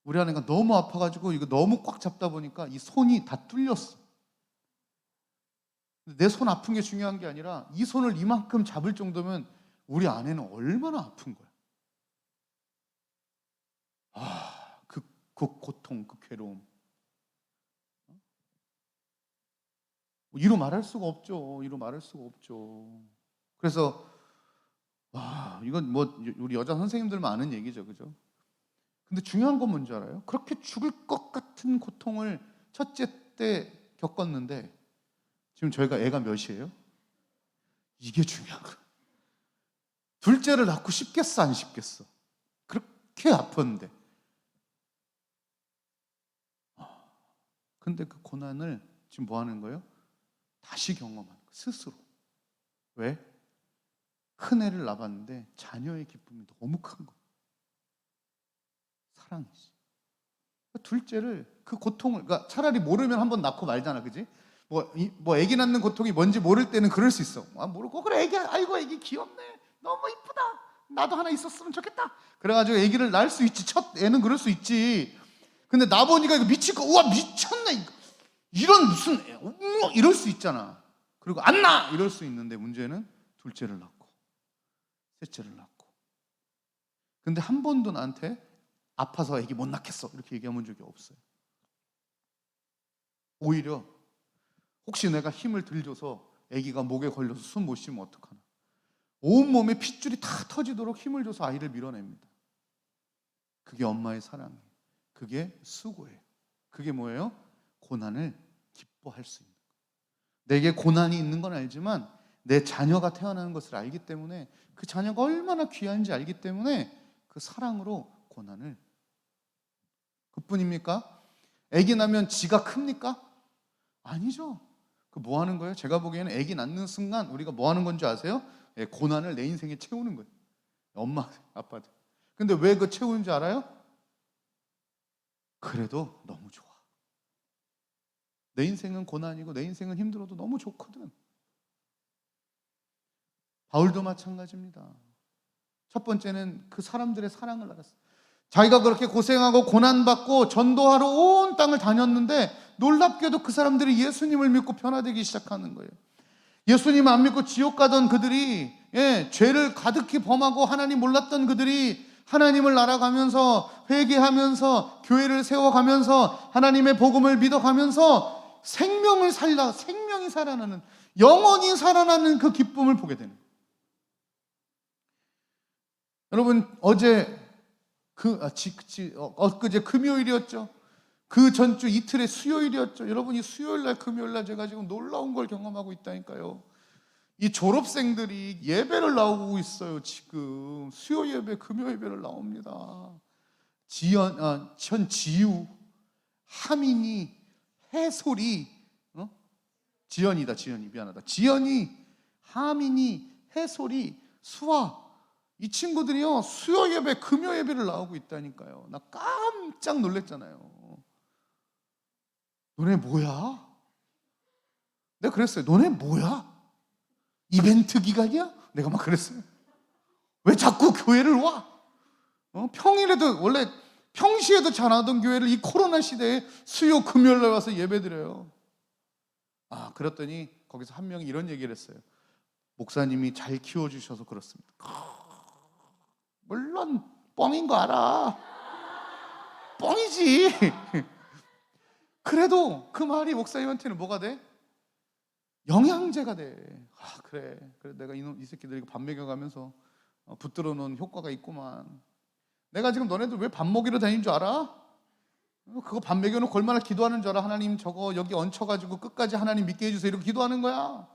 우리 아내가 너무 아파가지고 이거 너무 꽉 잡다 보니까 이 손이 다 뚫렸어. 내 손 아픈 게 중요한 게 아니라 이 손을 이만큼 잡을 정도면 우리 아내는 얼마나 아픈 거야. 그 고통, 그 괴로움. 이루 말할 수가 없죠. 이루 말할 수가 없죠. 그래서 이건 뭐 우리 여자 선생님들만 아는 얘기죠, 그죠? 근데 중요한 건 뭔지 알아요? 그렇게 죽을 것 같은 고통을 첫째 때 겪었는데 지금 저희가 애가 몇이에요? 이게 중요한 거예요. 둘째를 낳고 싶겠어, 안 싶겠어? 그렇게 아팠는데. 근데 그 고난을 지금 뭐 하는 거예요? 다시 경험하는 거예요, 스스로. 왜? 큰 애를 낳았는데 자녀의 기쁨이 너무 큰 거예요. 사랑이지. 둘째를 그 고통을, 그러니까 차라리 모르면 한번 낳고 말잖아, 그지? 뭐 아기 낳는 고통이 뭔지 모를 때는 그럴 수 있어. 모르고 그래 아기, 아이고 아기 귀엽네, 너무 이쁘다, 나도 하나 있었으면 좋겠다. 그래가지고 아기를 낳을 수 있지. 첫 애는 그럴 수 있지. 근데 나 보니까 이거 미칠 거, 우와 미쳤네, 이런 무슨 이럴 수 있잖아. 그리고 안 낳아 이럴 수 있는데 문제는 둘째를 낳고 셋째를 낳고. 근데 한 번도 나한테 아파서 아기 못 낳겠어 이렇게 얘기해 본 적이 없어요. 오히려 혹시 내가 힘을 들줘서 아기가 목에 걸려서 숨 못 쉬면 어떡하나, 온몸에 핏줄이 다 터지도록 힘을 줘서 아이를 밀어냅니다. 그게 엄마의 사랑이에요. 그게 수고예요. 그게 뭐예요? 고난을 기뻐할 수 있는 거예요. 내게 고난이 있는 건 알지만 내 자녀가 태어나는 것을 알기 때문에, 그 자녀가 얼마나 귀한지 알기 때문에 그 사랑으로 고난을. 그뿐입니까? 아기 낳으면 지가 큽니까? 아니죠. 그 뭐 하는 거예요? 제가 보기에는 아기 낳는 순간 우리가 뭐 하는 건지 아세요? 고난을 내 인생에 채우는 거예요. 엄마, 아빠들. 근데 왜 그 채우는 줄 알아요? 그래도 너무 좋아. 내 인생은 고난이고 내 인생은 힘들어도 너무 좋거든. 바울도 마찬가지입니다. 첫 번째는 그 사람들의 사랑을 알았어요. 자기가 그렇게 고생하고 고난받고 전도하러 온 땅을 다녔는데 놀랍게도 그 사람들이 예수님을 믿고 변화되기 시작하는 거예요. 예수님 안 믿고 지옥 가던 그들이, 죄를 가득히 범하고 하나님 몰랐던 그들이 하나님을 알아가면서 회개하면서 교회를 세워가면서 하나님의 복음을 믿어가면서 생명이 살아나는, 영원히 살아나는 그 기쁨을 보게 되는 거예요. 여러분, 엊그제 금요일이었죠. 그 전주 이틀의 수요일이었죠. 여러분, 이 수요일날 금요일날 제가 지금 놀라운 걸 경험하고 있다니까요. 이 졸업생들이 예배를 나오고 있어요. 지금 수요 예배, 금요 예배를 나옵니다. 현지유, 하민이, 해솔이, 지연이, 미안하다. 지연이, 하민이, 해솔이, 수아, 이 친구들이요 수요 예배, 금요 예배를 나오고 있다니까요. 나 깜짝 놀랐잖아요. 너네 뭐야? 내가 그랬어요. 너네 뭐야? 이벤트 기간이야? 내가 막 그랬어요. 왜 자꾸 교회를 와? 평일에도, 원래 평시에도 잘 하던 교회를 이 코로나 시대에 수요 금요일날 와서 예배드려요. 그랬더니 거기서 한 명이 이런 얘기를 했어요. 목사님이 잘 키워주셔서 그렇습니다. 물론 뻥인 거 알아. 뻥이지. 그래도 그 말이 목사님한테는 뭐가 돼? 영양제가 돼. 그래 내가 이 새끼들 밥 먹여가면서 붙들어 놓은 효과가 있구만. 내가 지금 너네들 왜 밥 먹이러 다니는 줄 알아? 그거 밥 먹여놓고 얼마나 기도하는 줄 알아? 하나님 저거 여기 얹혀가지고 끝까지 하나님 믿게 해주세요 이렇게 기도하는 거야.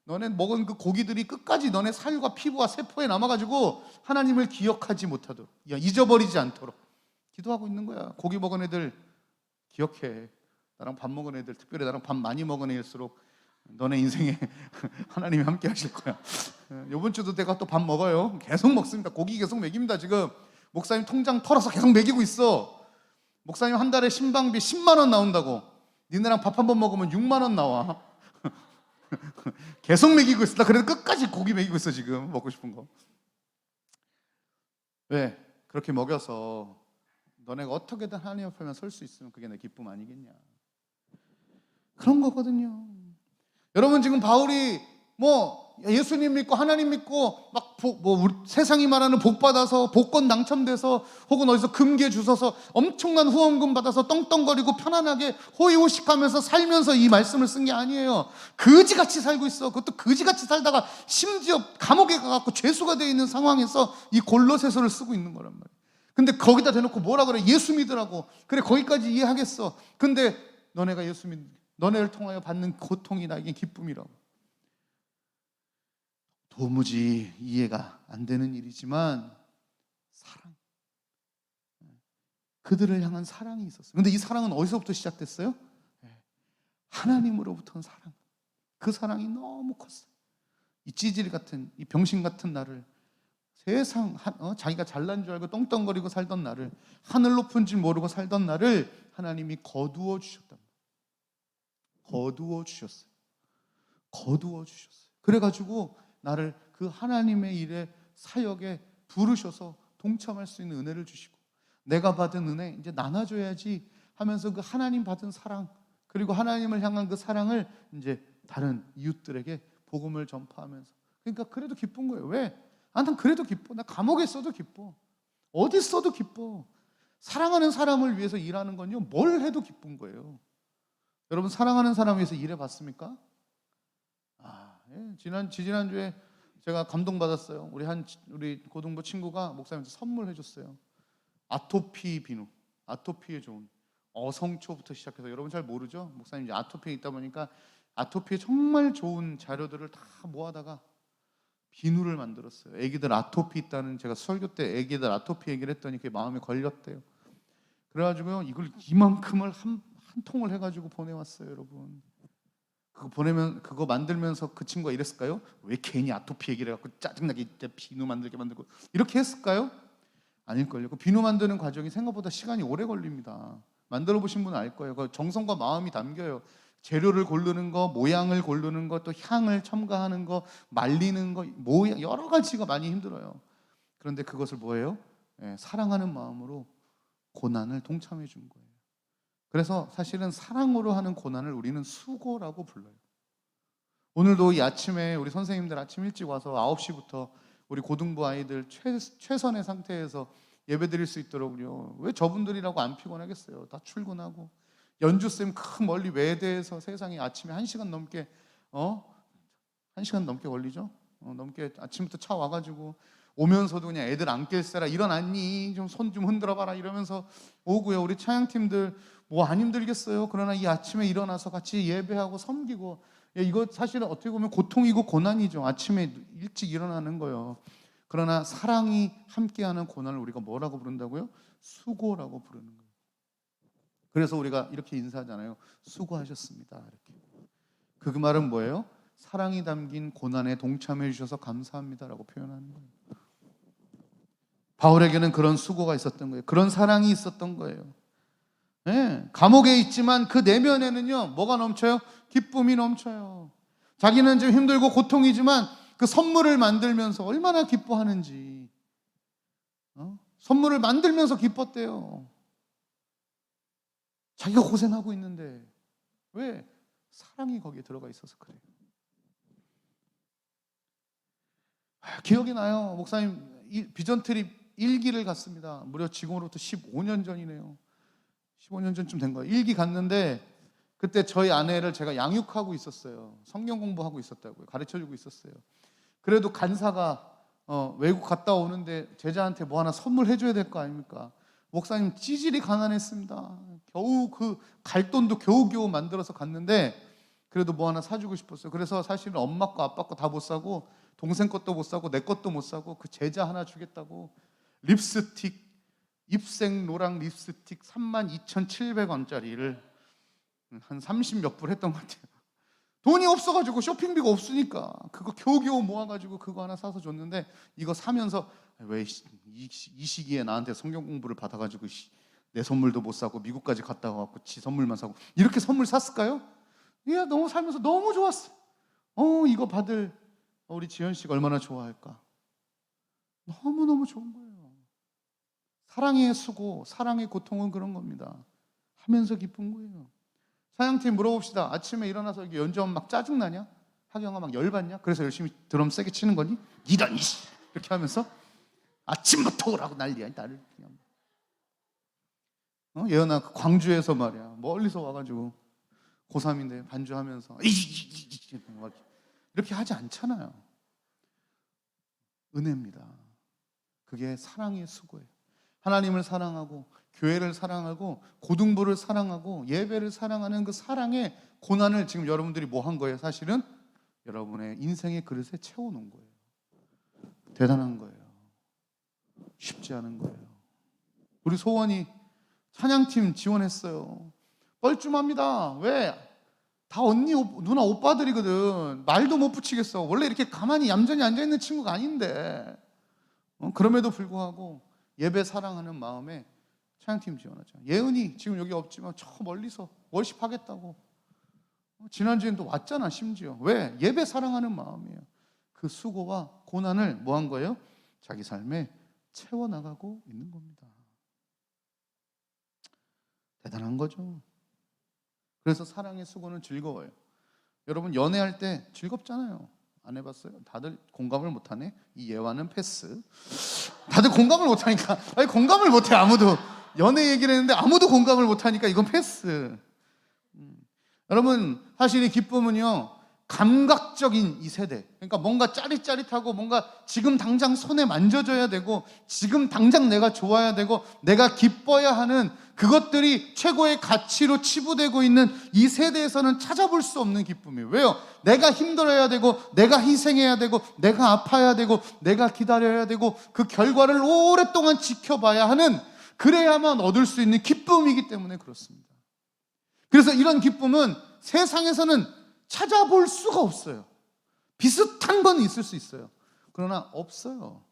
너네 먹은 그 고기들이 끝까지 너네 살과 피부와 세포에 남아가지고 하나님을 기억하지 못하도록, 잊어버리지 않도록 기도하고 있는 거야. 고기 먹은 애들 기억해. 나랑 밥 먹은 애들, 특별히 나랑 밥 많이 먹은 애일수록 너네 인생에 하나님이 함께 하실 거야. 이번 주도 내가 또 밥 먹어요. 계속 먹습니다. 고기 계속 먹입니다. 지금 목사님 통장 털어서 계속 먹이고 있어. 목사님 한 달에 신방비 10만 원 나온다고. 니네랑 밥 한 번 먹으면 6만 원 나와. 계속 먹이고 있어. 나 그래도 끝까지 고기 먹이고 있어. 지금 먹고 싶은 거. 왜? 그렇게 먹여서 너네가 어떻게든 하나님 앞에만 설 수 있으면 그게 내 기쁨 아니겠냐. 그런 거거든요. 여러분, 지금 바울이 예수님 믿고 하나님 믿고 막 세상이 말하는 복 받아서 복권 당첨돼서 혹은 어디서 금괴 주워서 엄청난 후원금 받아서 떵떵거리고 편안하게 호의호식하면서 살면서 이 말씀을 쓴 게 아니에요. 그지같이 살고 있어. 그것도 그지같이 살다가 심지어 감옥에 가갖고 죄수가 되어 있는 상황에서 이 골로새서를 쓰고 있는 거란 말이에요. 근데 거기다 대놓고 뭐라 그래? 예수 믿으라고. 그래, 거기까지 이해하겠어. 근데 너네가 너네를 통하여 받는 고통이 나에게 기쁨이라고. 도무지 이해가 안 되는 일이지만 사랑, 그들을 향한 사랑이 있었어요. 근데 이 사랑은 어디서부터 시작됐어요? 하나님으로부터 온 사랑. 그 사랑이 너무 컸어요. 이 찌질 같은, 이 병신 같은 나를 자기가 잘난 줄 알고 떵떵거리고 살던 나를, 하늘 높은 줄 모르고 살던 나를 하나님이 거두어 주셨단 말이에요. 거두어 주셨어요. 거두어 주셨어요. 그래가지고 나를 그 하나님의 일에 사역에 부르셔서 동참할 수 있는 은혜를 주시고, 내가 받은 은혜 이제 나눠줘야지 하면서 그 하나님 받은 사랑, 그리고 하나님을 향한 그 사랑을 이제 다른 이웃들에게 복음을 전파하면서, 그러니까 그래도 기쁜 거예요. 왜? 난 그래도 기뻐. 나 감옥에 있어도 기뻐. 어디 있어도 기뻐. 사랑하는 사람을 위해서 일하는 건요, 뭘 해도 기쁜 거예요. 여러분, 사랑하는 사람을 위해서 일해봤습니까? 지난주에 제가 감동받았어요. 우리 고등부 친구가 목사님한테 선물해 줬어요. 아토피 비누. 아토피에 좋은 어성초부터 시작해서, 여러분 잘 모르죠? 목사님 이제 아토피에 있다 보니까 아토피에 정말 좋은 자료들을 다 모아다가 비누를 만들었어요. 애기들 아토피 있다는, 제가 설교 때 애기들 아토피 얘기를 했더니 그게 마음에 걸렸대요. 그래가지고요, 이걸 이만큼을 한 통을 해가지고 보내왔어요. 여러분, 그거 만들면서 그 친구가 이랬을까요? 왜 괜히 아토피 얘기를 해갖고 짜증나게 비누 만들게 만들고 이렇게 했을까요? 아닐걸요. 그 비누 만드는 과정이 생각보다 시간이 오래 걸립니다. 만들어 보신 분은 알 거예요. 그 정성과 마음이 담겨요. 재료를 고르는 거, 모양을 고르는 거, 또 향을 첨가하는 거, 말리는 거, 여러 가지가 많이 힘들어요. 그런데 그것을 뭐예요? 사랑하는 마음으로 고난을 동참해 준 거예요. 그래서 사실은 사랑으로 하는 고난을 우리는 수고라고 불러요. 오늘도 이 아침에 우리 선생님들 아침 일찍 와서 9시부터 우리 고등부 아이들 최선의 상태에서 예배 드릴 수 있도록요. 왜 저분들이라고 안 피곤하겠어요? 다 출근하고, 연주쌤 큰 멀리 외대에서 세상에 아침에 1시간 넘게 1시간 넘게 걸리죠? 넘게 아침부터 차 와가지고 오면서도 그냥 애들 안 깰세라, 일어났니? 좀 손 좀 흔들어 봐라 이러면서 오고요. 우리 찬양팀들 뭐 안 힘들겠어요? 그러나 이 아침에 일어나서 같이 예배하고 섬기고, 이거 사실은 어떻게 보면 고통이고 고난이죠. 아침에 일찍 일어나는 거요. 그러나 사랑이 함께하는 고난을 우리가 뭐라고 부른다고요? 수고라고 부르는 거예요. 그래서 우리가 이렇게 인사하잖아요. 수고하셨습니다. 이렇게. 그 말은 뭐예요? 사랑이 담긴 고난에 동참해 주셔서 감사합니다라고 표현하는 거예요. 바울에게는 그런 수고가 있었던 거예요. 그런 사랑이 있었던 거예요. 감옥에 있지만 그 내면에는요, 뭐가 넘쳐요? 기쁨이 넘쳐요. 자기는 좀 힘들고 고통이지만 그 선물을 만들면서 얼마나 기뻐하는지, 선물을 만들면서 기뻤대요. 자기가 고생하고 있는데. 왜? 사랑이 거기에 들어가 있어서 그래요. 기억이 나요. 목사님 비전 트립 1기를 갔습니다. 무려 지금으로부터 15년 전이네요. 15년 전쯤 된 거예요. 1기 갔는데 그때 저희 아내를 제가 양육하고 있었어요. 성경 공부하고 있었다고요. 가르쳐주고 있었어요. 그래도 간사가 외국 갔다 오는데 제자한테 뭐 하나 선물해줘야 될 거 아닙니까? 목사님 찌질이 가난했습니다. 겨우 그 갈 돈도 겨우겨우 만들어서 갔는데 그래도 뭐 하나 사주고 싶었어요. 그래서 사실은 엄마 거 아빠 거 다 못 사고, 동생 것도 못 사고, 내 것도 못 사고, 그 제자 하나 주겠다고 립스틱, 입생 노랑 립스틱 32,700원짜리를 한 30몇 불 했던 것 같아요. 돈이 없어가지고, 쇼핑비가 없으니까 그거 겨우겨우 모아가지고 그거 하나 사서 줬는데, 이거 사면서 왜 이 시기에 나한테 성경 공부를 받아가지고 내 선물도 못 사고 미국까지 갔다 와갖고 지 선물만 사고, 이렇게 선물 샀을까요? 너무 살면서 너무 좋았어. 이거 받을 우리 지현 씨가 얼마나 좋아할까. 너무너무 좋은 거예요. 사랑의 수고, 사랑의 고통은 그런 겁니다. 하면서 기쁜 거예요. 사양팀 물어봅시다. 아침에 일어나서 이렇게 연주하면 막 짜증나냐? 하경아 막 열받냐? 그래서 열심히 드럼 세게 치는 거니? 이런 이씨! 이렇게 하면서 아침부터 오라고 난리야. 나를 그냥. 예언아, 그 광주에서 말이야, 멀리서 와가지고 고3인데 반주하면서 이렇게 하지 않잖아요. 은혜입니다. 그게 사랑의 수고예요. 하나님을 사랑하고 교회를 사랑하고 고등부를 사랑하고 예배를 사랑하는 그 사랑의 고난을 지금 여러분들이 뭐 한 거예요? 사실은 여러분의 인생의 그릇에 채워놓은 거예요. 대단한 거예요. 쉽지 않은 거예요. 우리 소원이 찬양팀 지원했어요. 뻘쭘합니다. 왜? 다 언니, 누나, 오빠들이거든. 말도 못 붙이겠어. 원래 이렇게 가만히 얌전히 앉아있는 친구가 아닌데 그럼에도 불구하고 예배 사랑하는 마음에 찬양팀 지원하죠. 예은이 지금 여기 없지만 저 멀리서 월십하겠다고 지난주엔 또 왔잖아. 심지어 왜? 예배 사랑하는 마음이에요. 그 수고와 고난을 뭐 한 거예요? 자기 삶에 채워나가고 있는 겁니다. 대단한 거죠. 그래서 사랑의 수고는 즐거워요. 여러분 연애할 때 즐겁잖아요. 안 해봤어요? 다들 공감을 못하네. 이 예화는 패스. 다들 공감을 못하니까. 아니 공감을 못해 아무도. 연애 얘기를 했는데 아무도 공감을 못하니까 이건 패스. 여러분 사실 이 기쁨은요 감각적인 이 세대, 그러니까 뭔가 짜릿짜릿하고 뭔가 지금 당장 손에 만져져야 되고 지금 당장 내가 좋아야 되고 내가 기뻐야 하는 그것들이 최고의 가치로 치부되고 있는 이 세대에서는 찾아볼 수 없는 기쁨이에요. 왜요? 내가 힘들어야 되고 내가 희생해야 되고 내가 아파야 되고 내가 기다려야 되고 그 결과를 오랫동안 지켜봐야 하는, 그래야만 얻을 수 있는 기쁨이기 때문에 그렇습니다. 그래서 이런 기쁨은 세상에서는 찾아볼 수가 없어요. 비슷한 건 있을 수 있어요. 그러나 없어요.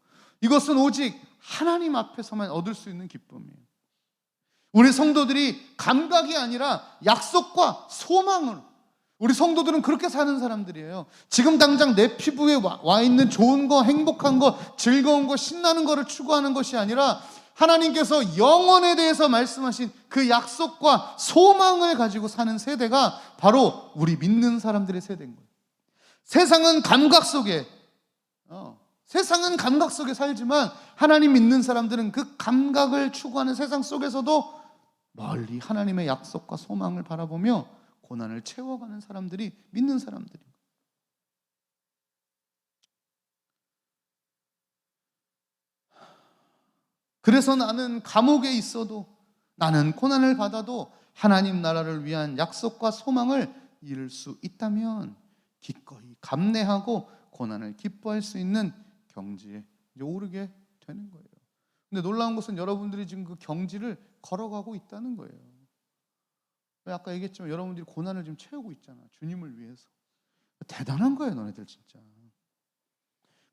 이것은 오직 하나님 앞에서만 얻을 수 있는 기쁨이에요. 우리 성도들이 감각이 아니라 약속과 소망을, 우리 성도들은 그렇게 사는 사람들이에요. 지금 당장 내 피부에 와 있는 좋은 거, 행복한 거, 즐거운 거, 신나는 거를 추구하는 것이 아니라 하나님께서 영원에 대해서 말씀하신 그 약속과 소망을 가지고 사는 세대가 바로 우리 믿는 사람들의 세대인 거예요. 세상은 감각 속에 살지만 하나님 믿는 사람들은 그 감각을 추구하는 세상 속에서도 멀리 하나님의 약속과 소망을 바라보며 고난을 채워가는 사람들이 믿는 사람들이에요. 그래서 나는 감옥에 있어도, 나는 고난을 받아도 하나님 나라를 위한 약속과 소망을 이룰 수 있다면 기꺼이 감내하고 고난을 기뻐할 수 있는 경지에 이제 오르게 되는 거예요. 근데 놀라운 것은 여러분들이 지금 그 경지를 걸어가고 있다는 거예요. 아까 얘기했지만 여러분들이 고난을 지금 채우고 있잖아. 주님을 위해서. 대단한 거예요, 너네들 진짜.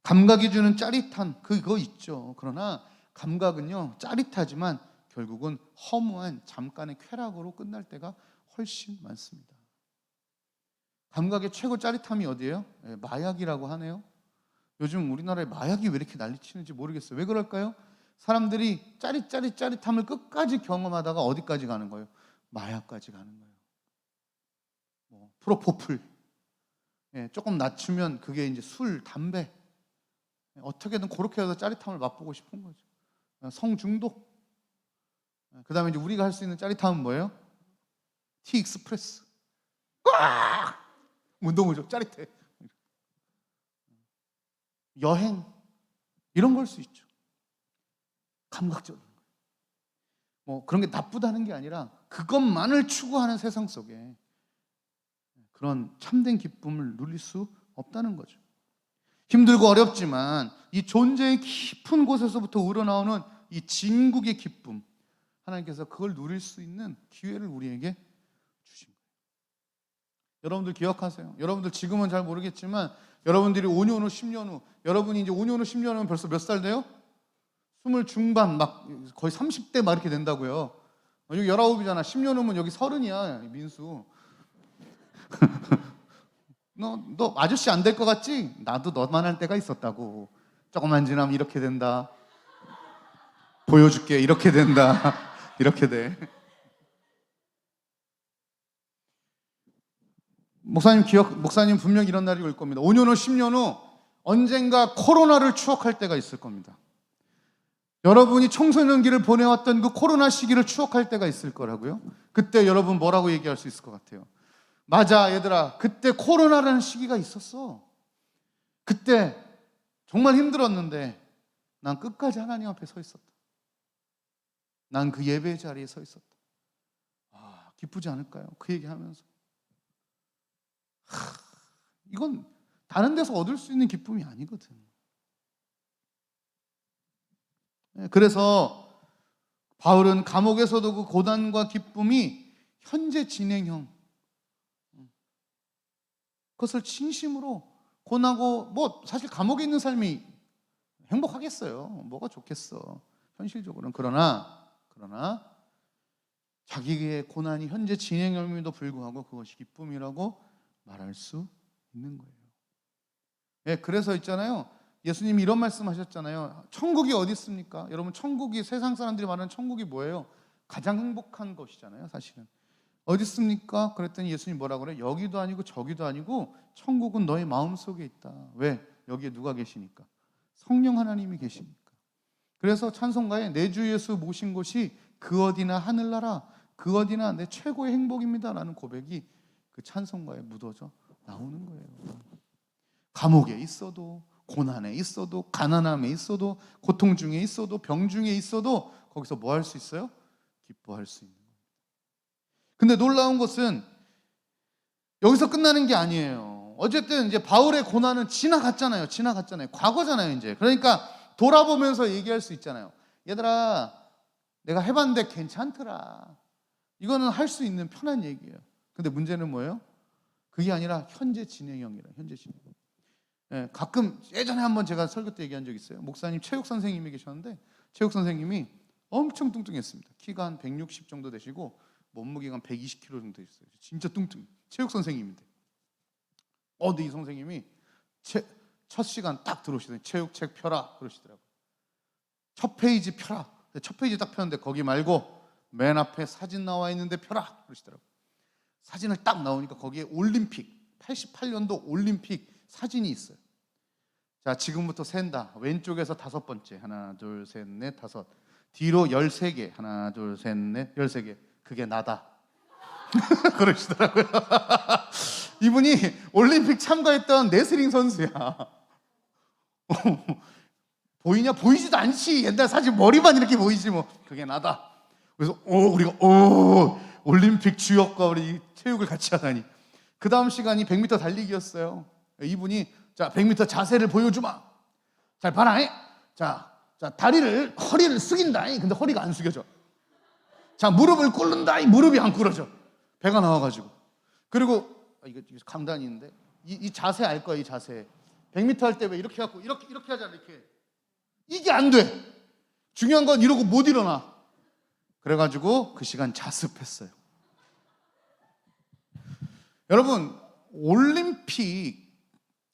감각이 주는 짜릿한 그거 있죠. 그러나 감각은요 짜릿하지만 결국은 허무한 잠깐의 쾌락으로 끝날 때가 훨씬 많습니다. 감각의 최고 짜릿함이 어디예요? 마약이라고 하네요. 요즘 우리나라에 마약이 왜 이렇게 난리치는지 모르겠어요. 왜 그럴까요? 사람들이 짜릿함을 끝까지 경험하다가 어디까지 가는 거예요? 마약까지 가는 거예요. 프로포폴, 조금 낮추면 그게 이제 술, 담배, 어떻게든 그렇게 해서 짜릿함을 맛보고 싶은 거죠. 성중독. 그 다음에 이제 우리가 할 수 있는 짜릿함은 뭐예요? 티익스프레스. 운동을 짜릿해. 여행, 이런 걸 수 있죠. 감각적인 거. 그런 게 나쁘다는 게 아니라 그것만을 추구하는 세상 속에 그런 참된 기쁨을 누릴 수 없다는 거죠. 힘들고 어렵지만 이 존재의 깊은 곳에서부터 우러나오는 이 진국의 기쁨, 하나님께서 그걸 누릴 수 있는 기회를 우리에게 주신 거예요. 여러분들 기억하세요. 여러분들 지금은 잘 모르겠지만 여러분들이 5년 후, 10년 후, 여러분이 이제 5년 후, 10년 후면 벌써 몇 살 돼요? 20 중반, 막 거의 30대 막 이렇게 된다고요. 여기 19이잖아. 10년 후면 여기 30이야, 민수. 너 아저씨 안 될 것 같지? 나도 너만 할 때가 있었다고. 조금만 지나면 이렇게 된다. 보여줄게. 이렇게 된다. 이렇게 돼. 목사님 분명히 이런 날이 올 겁니다. 5년 후, 10년 후 언젠가 코로나를 추억할 때가 있을 겁니다. 여러분이 청소년기를 보내왔던 그 코로나 시기를 추억할 때가 있을 거라고요. 그때 여러분 뭐라고 얘기할 수 있을 것 같아요? 맞아, 얘들아. 그때 코로나라는 시기가 있었어. 그때 정말 힘들었는데 난 끝까지 하나님 앞에 서 있었다. 난 그 예배 자리에 서 있었다. 기쁘지 않을까요? 그 얘기하면서. 이건 다른 데서 얻을 수 있는 기쁨이 아니거든. 그래서 바울은 감옥에서도 그 고난과 기쁨이 현재 진행형, 그것을 진심으로 권하고, 사실 감옥에 있는 삶이 행복하겠어요. 뭐가 좋겠어. 현실적으로는. 그러나 자기의 고난이 현재 진행형임에도 불구하고 그것이 기쁨이라고 말할 수 있는 거예요. 예, 그래서 있잖아요. 예수님이 이런 말씀하셨잖아요. 천국이 어디 있습니까? 여러분, 천국이, 세상 사람들이 말하는 천국이 뭐예요? 가장 행복한 것이잖아요, 사실은. 어디 있습니까? 그랬더니 예수님이 뭐라고 그래요? 여기도 아니고 저기도 아니고 천국은 너의 마음속에 있다. 왜? 여기에 누가 계시니까? 성령 하나님이 계시니까. 그래서 찬송가에 내 주 예수 모신 곳이 그 어디나 하늘나라, 그 어디나 내 최고의 행복입니다 라는 고백이 그 찬송가에 묻어져 나오는 거예요. 감옥에 있어도, 고난에 있어도, 가난함에 있어도, 고통 중에 있어도, 병 중에 있어도 거기서 뭐 할 수 있어요? 기뻐할 수 있는 거예요. 근데 놀라운 것은 여기서 끝나는 게 아니에요. 어쨌든 이제 바울의 고난은 지나갔잖아요. 과거잖아요, 이제. 그러니까 돌아보면서 얘기할 수 있잖아요. 얘들아, 내가 해봤는데 괜찮더라. 이거는 할 수 있는 편한 얘기예요. 근데 문제는 뭐예요? 그게 아니라 현재 진행형이라, 현재 진행. 예, 가끔 예전에 한번 제가 설교 때 얘기한 적 있어요. 목사님 체육 선생님이 계셨는데 체육 선생님이 엄청 뚱뚱했습니다. 키가 한 160 정도 되시고 몸무게가 한 120kg 정도 되셨어요. 진짜 뚱뚱. 체육 선생님인데. 근데 이 선생님이 첫 시간 딱 들어오시더니 체육책 펴라 그러시더라고요. 첫 페이지 펴라. 첫 페이지 딱 폈는데 거기 말고 맨 앞에 사진 나와 있는데 펴라 그러시더라고요. 사진을 딱 나오니까 거기에 올림픽 88년도 올림픽 사진이 있어요. 자, 지금부터 센다. 왼쪽에서 5번째. 하나, 둘, 셋, 넷, 5. 뒤로 13개. 하나, 둘, 셋, 넷, 13개. 그게 나다. 그러시더라고요. 이분이 올림픽 참가했던 레슬링 선수야. 보이냐? 보이지도 않지. 옛날 사진 머리만 이렇게 보이지 뭐. 그게 나다. 그래서 우리가 올림픽 주역과 우리 체육을 같이 하다니. 그 다음 시간이 100m 달리기였어요. 이분이 자 100m 자세를 보여주마. 잘 봐라. 자 허리를 숙인다. 근데 허리가 안 숙여져. 자 무릎을 꿇는다. 무릎이 안 꿇어져. 배가 나와가지고. 그리고 이거 강단이 있는데 이 자세 알 거야. 이 자세 100m 할 때 왜 이렇게 갖고 이렇게 하잖아. 이렇게. 이게 안 돼. 중요한 건 이러고 못 일어나. 그래가지고 그 시간 자습했어요. 여러분, 올림픽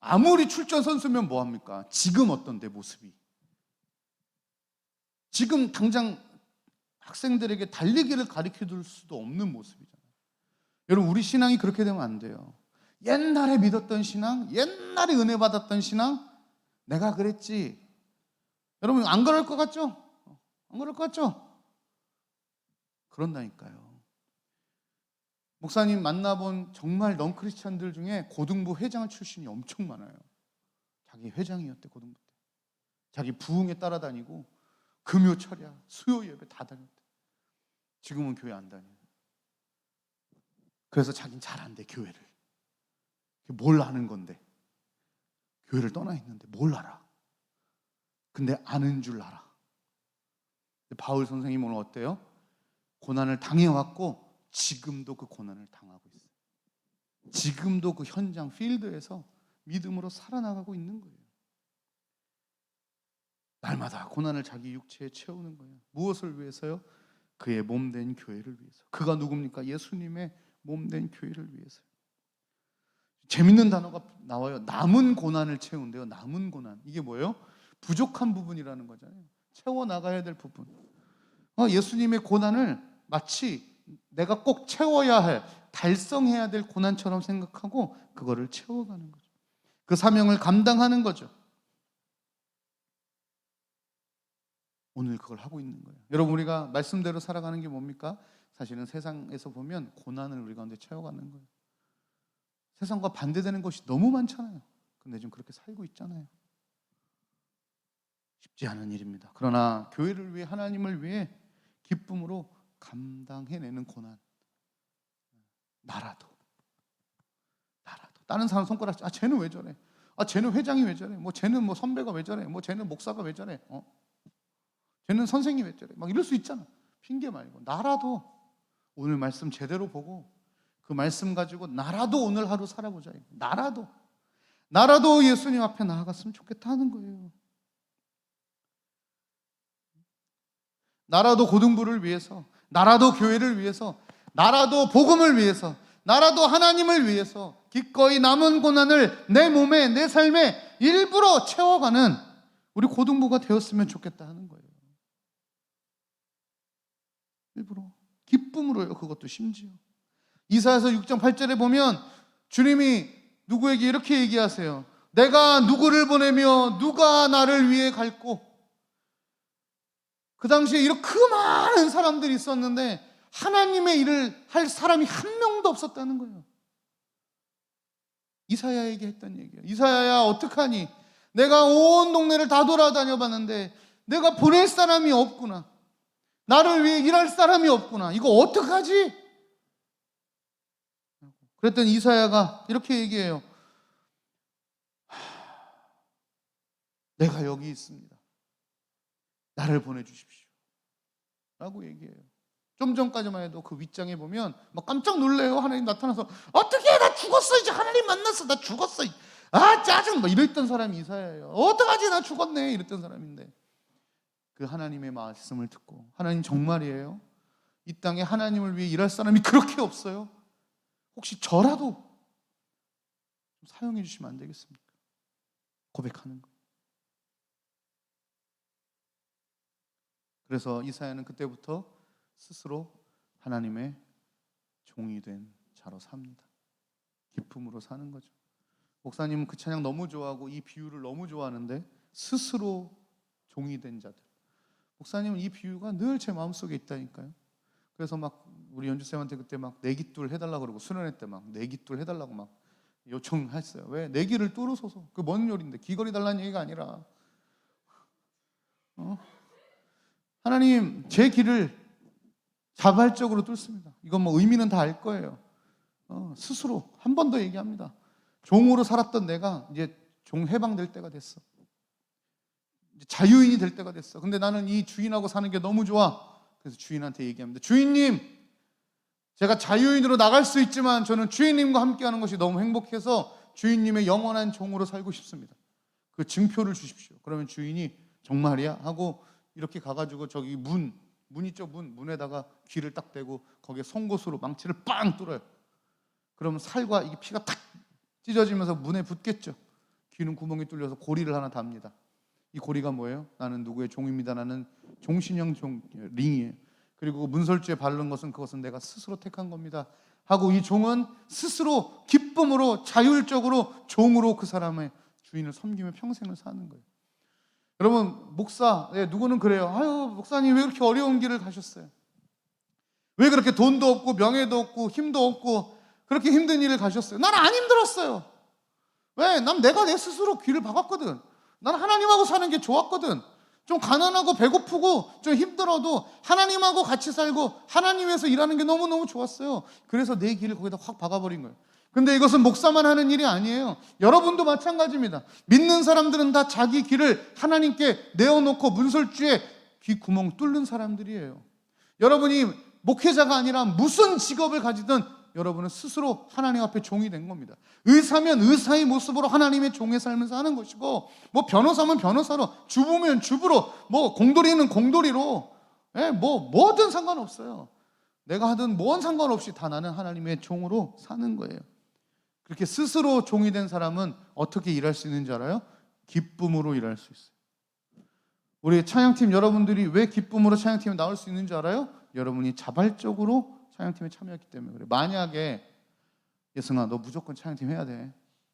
아무리 출전 선수면 뭐합니까? 지금 어떤데 모습이? 지금 당장 학생들에게 달리기를 가르쳐줄 수도 없는 모습이잖아요. 여러분, 우리 신앙이 그렇게 되면 안 돼요. 옛날에 믿었던 신앙, 옛날에 은혜 받았던 신앙, 내가 그랬지. 여러분, 안 그럴 것 같죠? 안 그럴 것 같죠? 그런다니까요. 목사님 만나본 정말 넌크리스찬들 중에 고등부 회장 출신이 엄청 많아요. 자기 회장이었대, 고등부 때. 자기 부흥에 따라다니고 금요 철야, 수요 예배 다 다녔대. 지금은 교회 안 다녀요. 그래서 자기는 잘 안 돼, 교회를. 뭘 아는 건데. 교회를 떠나 있는데 뭘 알아. 근데 아는 줄 알아. 바울 선생님 오늘 어때요? 고난을 당해왔고 지금도 그 고난을 당하고 있어요. 지금도 그 현장 필드에서 믿음으로 살아나가고 있는 거예요. 날마다 고난을 자기 육체에 채우는 거예요. 무엇을 위해서요? 그의 몸된 교회를 위해서. 그가 누굽니까? 예수님의 몸된 교회를 위해서요. 재밌는 단어가 나와요. 남은 고난을 채운대요. 남은 고난. 이게 뭐예요? 부족한 부분이라는 거잖아요. 채워나가야 될 부분. 예수님의 고난을 마치 내가 꼭 채워야 할, 달성해야 될 고난처럼 생각하고 그거를 채워가는 거죠. 그 사명을 감당하는 거죠. 오늘 그걸 하고 있는 거예요. 여러분, 우리가 말씀대로 살아가는 게 뭡니까? 사실은 세상에서 보면 고난을 우리 가운데 채워가는 거예요. 세상과 반대되는 것이 너무 많잖아요. 근데 지금 그렇게 살고 있잖아요. 쉽지 않은 일입니다. 그러나 교회를 위해, 하나님을 위해 기쁨으로 감당해내는 고난. 나라도 다른 사람 손가락 쟤는 왜 저래? 쟤는 회장이 왜 저래? 쟤는 선배가 왜 저래? 쟤는 목사가 왜 저래? 쟤는 선생님이 왜 저래? 막 이럴 수 있잖아. 핑계 말고 나라도 오늘 말씀 제대로 보고 그 말씀 가지고 나라도 오늘 하루 살아보자. 나라도 예수님 앞에 나아갔으면 좋겠다는 거예요. 나라도 고등부를 위해서, 나라도 교회를 위해서, 나라도 복음을 위해서, 나라도 하나님을 위해서 기꺼이 남은 고난을 내 몸에, 내 삶에 일부러 채워가는 우리 고등부가 되었으면 좋겠다 하는 거예요. 일부러 기쁨으로요. 그것도 심지어 이사야서 6장 8절에 보면 주님이 누구에게 이렇게 얘기하세요. 내가 누구를 보내며 누가 나를 위해 갈고. 그 당시에 이렇게 많은 사람들이 있었는데 하나님의 일을 할 사람이 한 명도 없었다는 거예요. 이사야에게 했던 얘기예요. 이사야야 어떡하니? 내가 온 동네를 다 돌아다녀 봤는데 내가 보낼 사람이 없구나. 나를 위해 일할 사람이 없구나. 이거 어떡하지? 그랬더니 이사야가 이렇게 얘기해요. 내가 여기 있습니다. 나를 보내주십시오. 라고 얘기해요. 좀 전까지만 해도 그 윗장에 보면 막 깜짝 놀래요. 하나님 나타나서 어떻게 나 죽었어. 이제 하나님 만났어. 나 죽었어. 아 짜증. 막 이랬던 사람이 이사야예요. 어떡하지 나 죽었네. 이랬던 사람인데 그 하나님의 말씀을 듣고 하나님 정말이에요? 이 땅에 하나님을 위해 일할 사람이 그렇게 없어요? 혹시 저라도 좀 사용해 주시면 안 되겠습니까? 고백하는 거. 그래서 이사야는 그때부터 스스로 하나님의 종이 된 자로 삽니다. 기쁨으로 사는 거죠. 목사님은 그 찬양 너무 좋아하고 이 비유를 너무 좋아하는데 스스로 종이 된 자들. 목사님은 이 비유가 늘 제 마음속에 있다니까요. 그래서 막 우리 연주쌤한테 그때 막 내기뚫 해달라고 그러고 수련회 때 막 내기뚫 해달라고 막 요청했어요. 왜? 내기를 뚫으소서. 그 먼 요리인데 귀걸이 달라는 얘기가 아니라 하나님 제 길을 자발적으로 뚫습니다. 이건 뭐 의미는 다 알 거예요. 스스로 한 번 더 얘기합니다. 종으로 살았던 내가 이제 종 해방될 때가 됐어. 이제 자유인이 될 때가 됐어. 근데 나는 이 주인하고 사는 게 너무 좋아. 그래서 주인한테 얘기합니다. 주인님, 제가 자유인으로 나갈 수 있지만 저는 주인님과 함께하는 것이 너무 행복해서 주인님의 영원한 종으로 살고 싶습니다. 그 증표를 주십시오. 그러면 주인이 정말이야? 하고 이렇게 가가지고 저기 문 있죠? 문에다가 귀를 딱 대고 거기에 송곳으로 망치를 빵 뚫어요. 그러면 살과 이게 피가 탁 찢어지면서 문에 붙겠죠. 귀는 구멍이 뚫려서 고리를 하나 답니다. 이 고리가 뭐예요? 나는 누구의 종입니다. 나는 종신형 링이에요. 그리고 문설주에 바른 것은 그것은 내가 스스로 택한 겁니다. 하고 이 종은 스스로 기쁨으로 자율적으로 종으로 그 사람의 주인을 섬기며 평생을 사는 거예요. 여러분 목사, 누구는 그래요. 아유 목사님 왜 그렇게 어려운 길을 가셨어요? 왜 그렇게 돈도 없고 명예도 없고 힘도 없고 그렇게 힘든 일을 가셨어요? 나는 안 힘들었어요. 왜? 난 내가 내 스스로 귀를 박았거든. 난 하나님하고 사는 게 좋았거든. 좀 가난하고 배고프고 좀 힘들어도 하나님하고 같이 살고 하나님 위해서 일하는 게 너무너무 좋았어요. 그래서 내 길을 거기다 확 박아버린 거예요. 근데 이것은 목사만 하는 일이 아니에요. 여러분도 마찬가지입니다. 믿는 사람들은 다 자기 길을 하나님께 내어놓고 문설주에 귀 구멍 뚫는 사람들이에요. 여러분이 목회자가 아니라 무슨 직업을 가지든 여러분은 스스로 하나님 앞에 종이 된 겁니다. 의사면 의사의 모습으로 하나님의 종의 삶을 사는 것이고, 뭐 변호사면 변호사로, 주부면 주부로, 뭐 공돌이는 공돌이로, 뭐든 상관없어요. 내가 하든 뭔 상관없이 다 나는 하나님의 종으로 사는 거예요. 그렇게 스스로 종이 된 사람은 어떻게 일할 수 있는지 알아요? 기쁨으로 일할 수 있어요. 우리 찬양팀 여러분들이 왜 기쁨으로 찬양팀에 나올 수 있는지 알아요? 여러분이 자발적으로 찬양팀에 참여했기 때문에 그래. 만약에 예승아 너 무조건 찬양팀 해야 돼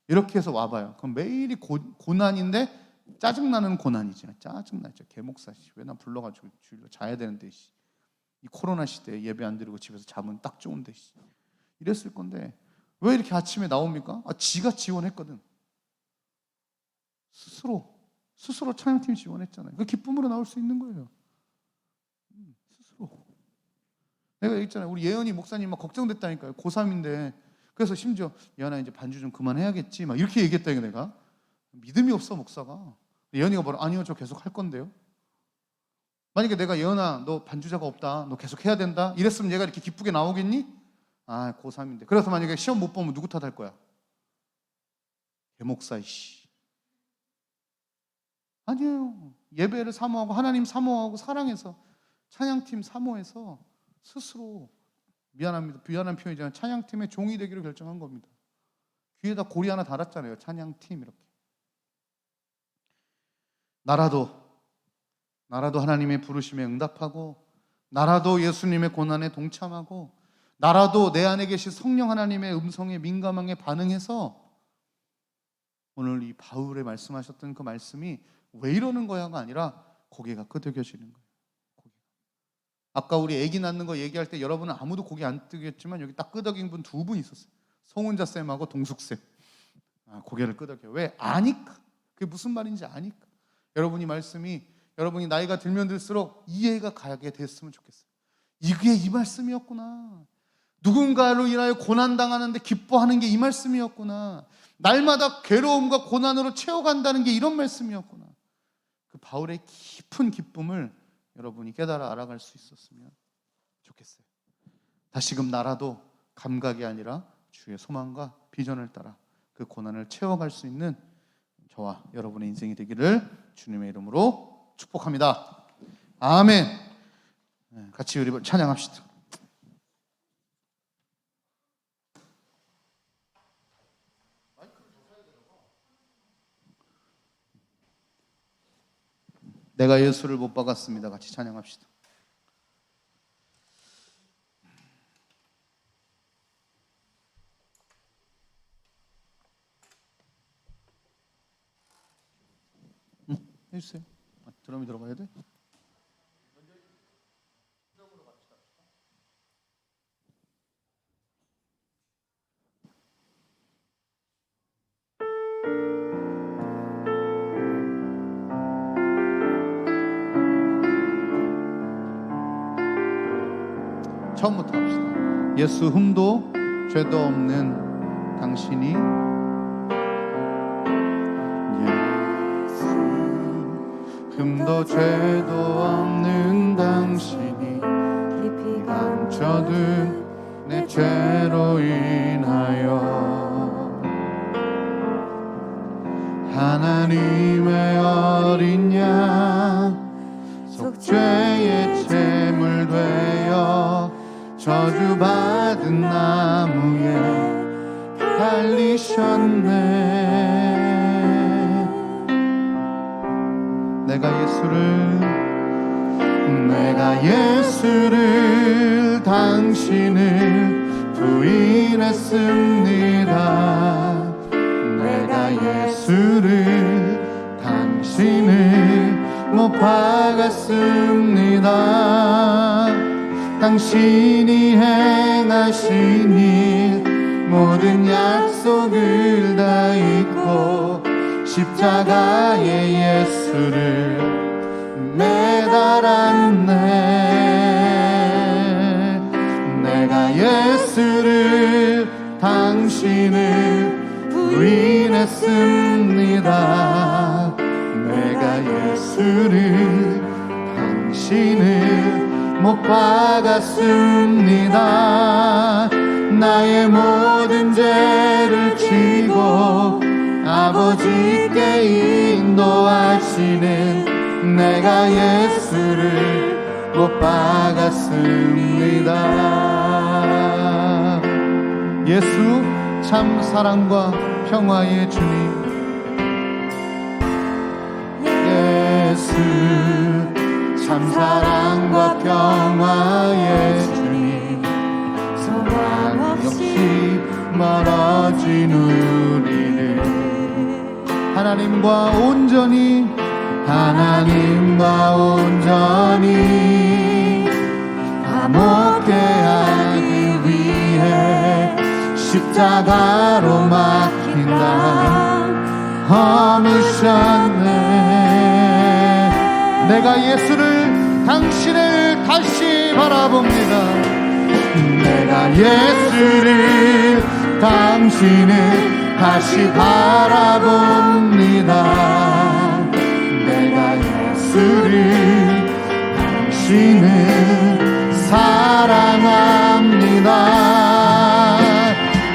이렇게 해서 와봐요. 그럼 매일이 고난인데 짜증나는 고난이지. 짜증나 진짜 개목사 왜 나 불러가지고 주일로 자야 되는데 이 코로나 시대에 예배 안 드리고 집에서 자면 딱 좋은데 이랬을 건데 왜 이렇게 아침에 나옵니까? 지가 지원했거든. 스스로 찬양팀 지원했잖아요. 그 기쁨으로 나올 수 있는 거예요. 스스로. 내가 얘기했잖아요. 우리 예언이 목사님 막 걱정됐다니까요. 고3인데. 그래서 심지어 예언아 이제 반주 좀 그만해야겠지 막 이렇게 얘기했다니까 내가. 믿음이 없어 목사가. 예언이가 뭐라 아니요 저 계속 할 건데요. 만약에 내가 예언아 너 반주자가 없다. 너 계속 해야 된다. 이랬으면 얘가 이렇게 기쁘게 나오겠니? 고3인데. 그래서 만약에 시험 못 보면 누구 탓할 거야? 개목사 씨. 아니에요. 예배를 사모하고 하나님 사모하고 사랑해서 찬양팀 사모해서 스스로 미안합니다. 미안한 표현이지만 찬양팀의 종이 되기로 결정한 겁니다. 귀에다 고리 하나 달았잖아요. 찬양팀 이렇게. 나라도 하나님의 부르심에 응답하고, 나라도 예수님의 고난에 동참하고, 나라도 내 안에 계신 성령 하나님의 음성에 민감하게 반응해서 오늘 이 바울의 말씀하셨던 그 말씀이 왜 이러는 거야가 아니라 고개가 끄덕여지는 거예요. 아까 우리 아기 낳는 거 얘기할 때 여러분은 아무도 고개 안 뜨겠지만 여기 딱 끄덕인 분 두 분 있었어요. 송은자 쌤하고 동숙 쌤. 고개를 끄덕여요. 왜? 아니까. 그게 무슨 말인지 아니까. 여러분이 말씀이 여러분이 나이가 들면 들수록 이해가 가게 됐으면 좋겠어요. 이게 이 말씀이었구나. 누군가로 인하여 고난당하는데 기뻐하는 게 이 말씀이었구나. 날마다 괴로움과 고난으로 채워간다는 게 이런 말씀이었구나. 그 바울의 깊은 기쁨을 여러분이 깨달아 알아갈 수 있었으면 좋겠어요. 다시금 나라도 감각이 아니라 주의 소망과 비전을 따라 그 고난을 채워갈 수 있는 저와 여러분의 인생이 되기를 주님의 이름으로 축복합니다. 아멘. 같이 우리 찬양합시다. 내가 예수를 못 박았습니다. 같이 찬양합시다. 해주세요. 드럼이 들어가야 돼? 처음부터 합시다. 예수 흠도 죄도 없는 당신이, 예수 흠도 죄도 없는 당신이 깊이 감춰둔 내 죄로 인하여 하나님의 어린 양 속죄의 제물 되어 저주받은 나무에 달리셨네. 내가 예수를 당신을 부인했습니다. 내가 예수를 당신을 못 박았습니다. 당신이 행하신 일 모든 약속을 다 잊고 십자가에 예수를 매달았네. 내가 예수를 당신을 부인했습니다. 내가 예수를 당신을 못 박았습니다. 나의 모든 죄를 지고 아버지께 인도하시는 내가 예수를 못 박았습니다. 예수 참 사랑과 평화의 주님, 예수 참 사랑과 평화의 주님, 소망 없이 멀어진 우리를 하나님과 온전히 화목케 하기 위해 십자가로 막힌 땅 허무셨네. 내가 예수를 당신을 다시 바라봅니다. 내가 예수를 당신을 다시 바라봅니다. 내가 예수를 당신을 사랑합니다.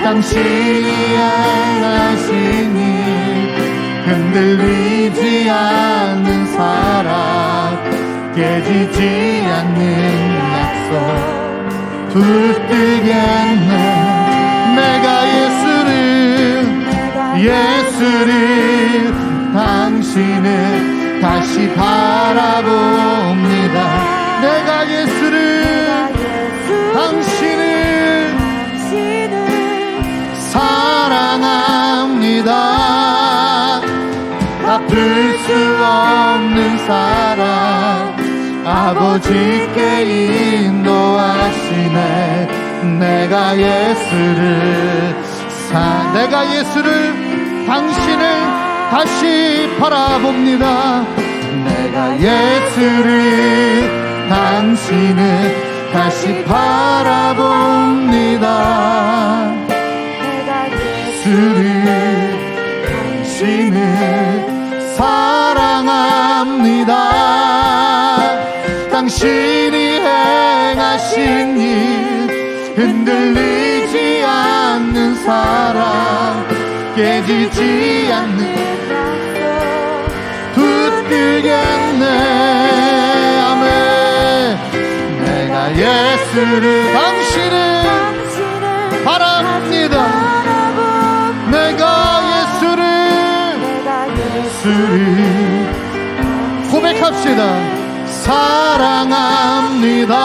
당신이 행하신 일 흔들리지 않는 사랑 깨지지 않는 약속 붙들겠네. 내가 예수를 당신을 다시 바라봅니다. 내가 예수를 당신을 사랑합니다. 갚을 수 없는 사랑 아버지께 인도하시네. 내가 예수를 당신을 다시 바라봅니다. 내가 예수를 당신을 다시 바라봅니다. 내가 예수를 당신을 사랑합니다. 당신이 행하신 일 흔들리지 않는 사랑 깨지지 않는 붙들겠네. 아멘. 내가 예수를 당신을 바랍니다. 내가 예수를 고백합시다. 사랑합니다.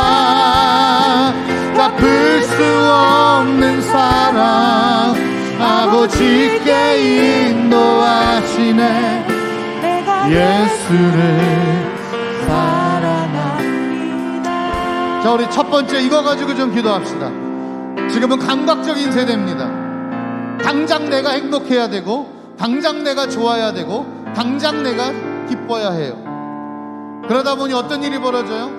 갚을 수 없는 사랑 아버지께 인도하시네. 예수를 사랑합니다. 자, 우리 첫 번째 이거 가지고 좀 기도합시다. 지금은 감각적인 세대입니다. 당장 내가 행복해야 되고, 당장 내가 좋아야 되고, 당장 내가 기뻐야 해요. 그러다 보니 어떤 일이 벌어져요?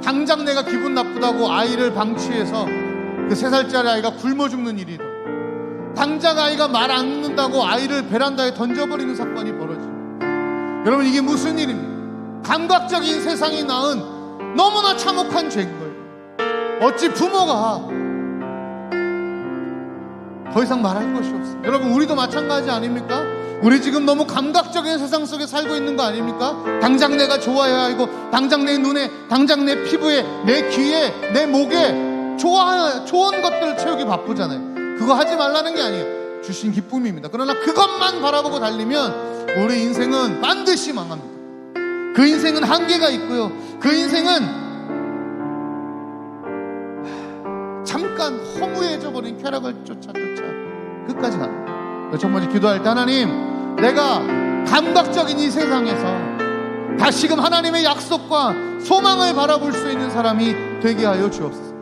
당장 내가 기분 나쁘다고 아이를 방치해서 그 3살짜리 아이가 굶어 죽는 일이 일어나요. 당장 아이가 말 안 듣는다고 아이를 베란다에 던져버리는 사건이 벌어져요. 여러분, 이게 무슨 일입니까? 감각적인 세상이 낳은 너무나 참혹한 죄인 거예요. 어찌 부모가 더 이상 말할 것이 없어요. 여러분, 우리도 마찬가지 아닙니까? 우리 지금 너무 감각적인 세상 속에 살고 있는 거 아닙니까? 당장 내가 좋아야 하고, 당장 내 눈에, 당장 내 피부에, 내 귀에, 내 목에 좋은 것들을 채우기 바쁘잖아요. 그거 하지 말라는 게 아니에요. 주신 기쁨입니다. 그러나 그것만 바라보고 달리면 우리 인생은 반드시 망합니다. 그 인생은 한계가 있고요. 그 인생은 잠깐 허무해져버린 쾌락을 쫓아 끝까지 갑니다. 첫 번째 기도할 때, 하나님, 내가 감각적인 이 세상에서 다시금 하나님의 약속과 소망을 바라볼 수 있는 사람이 되게 하여 주옵소서.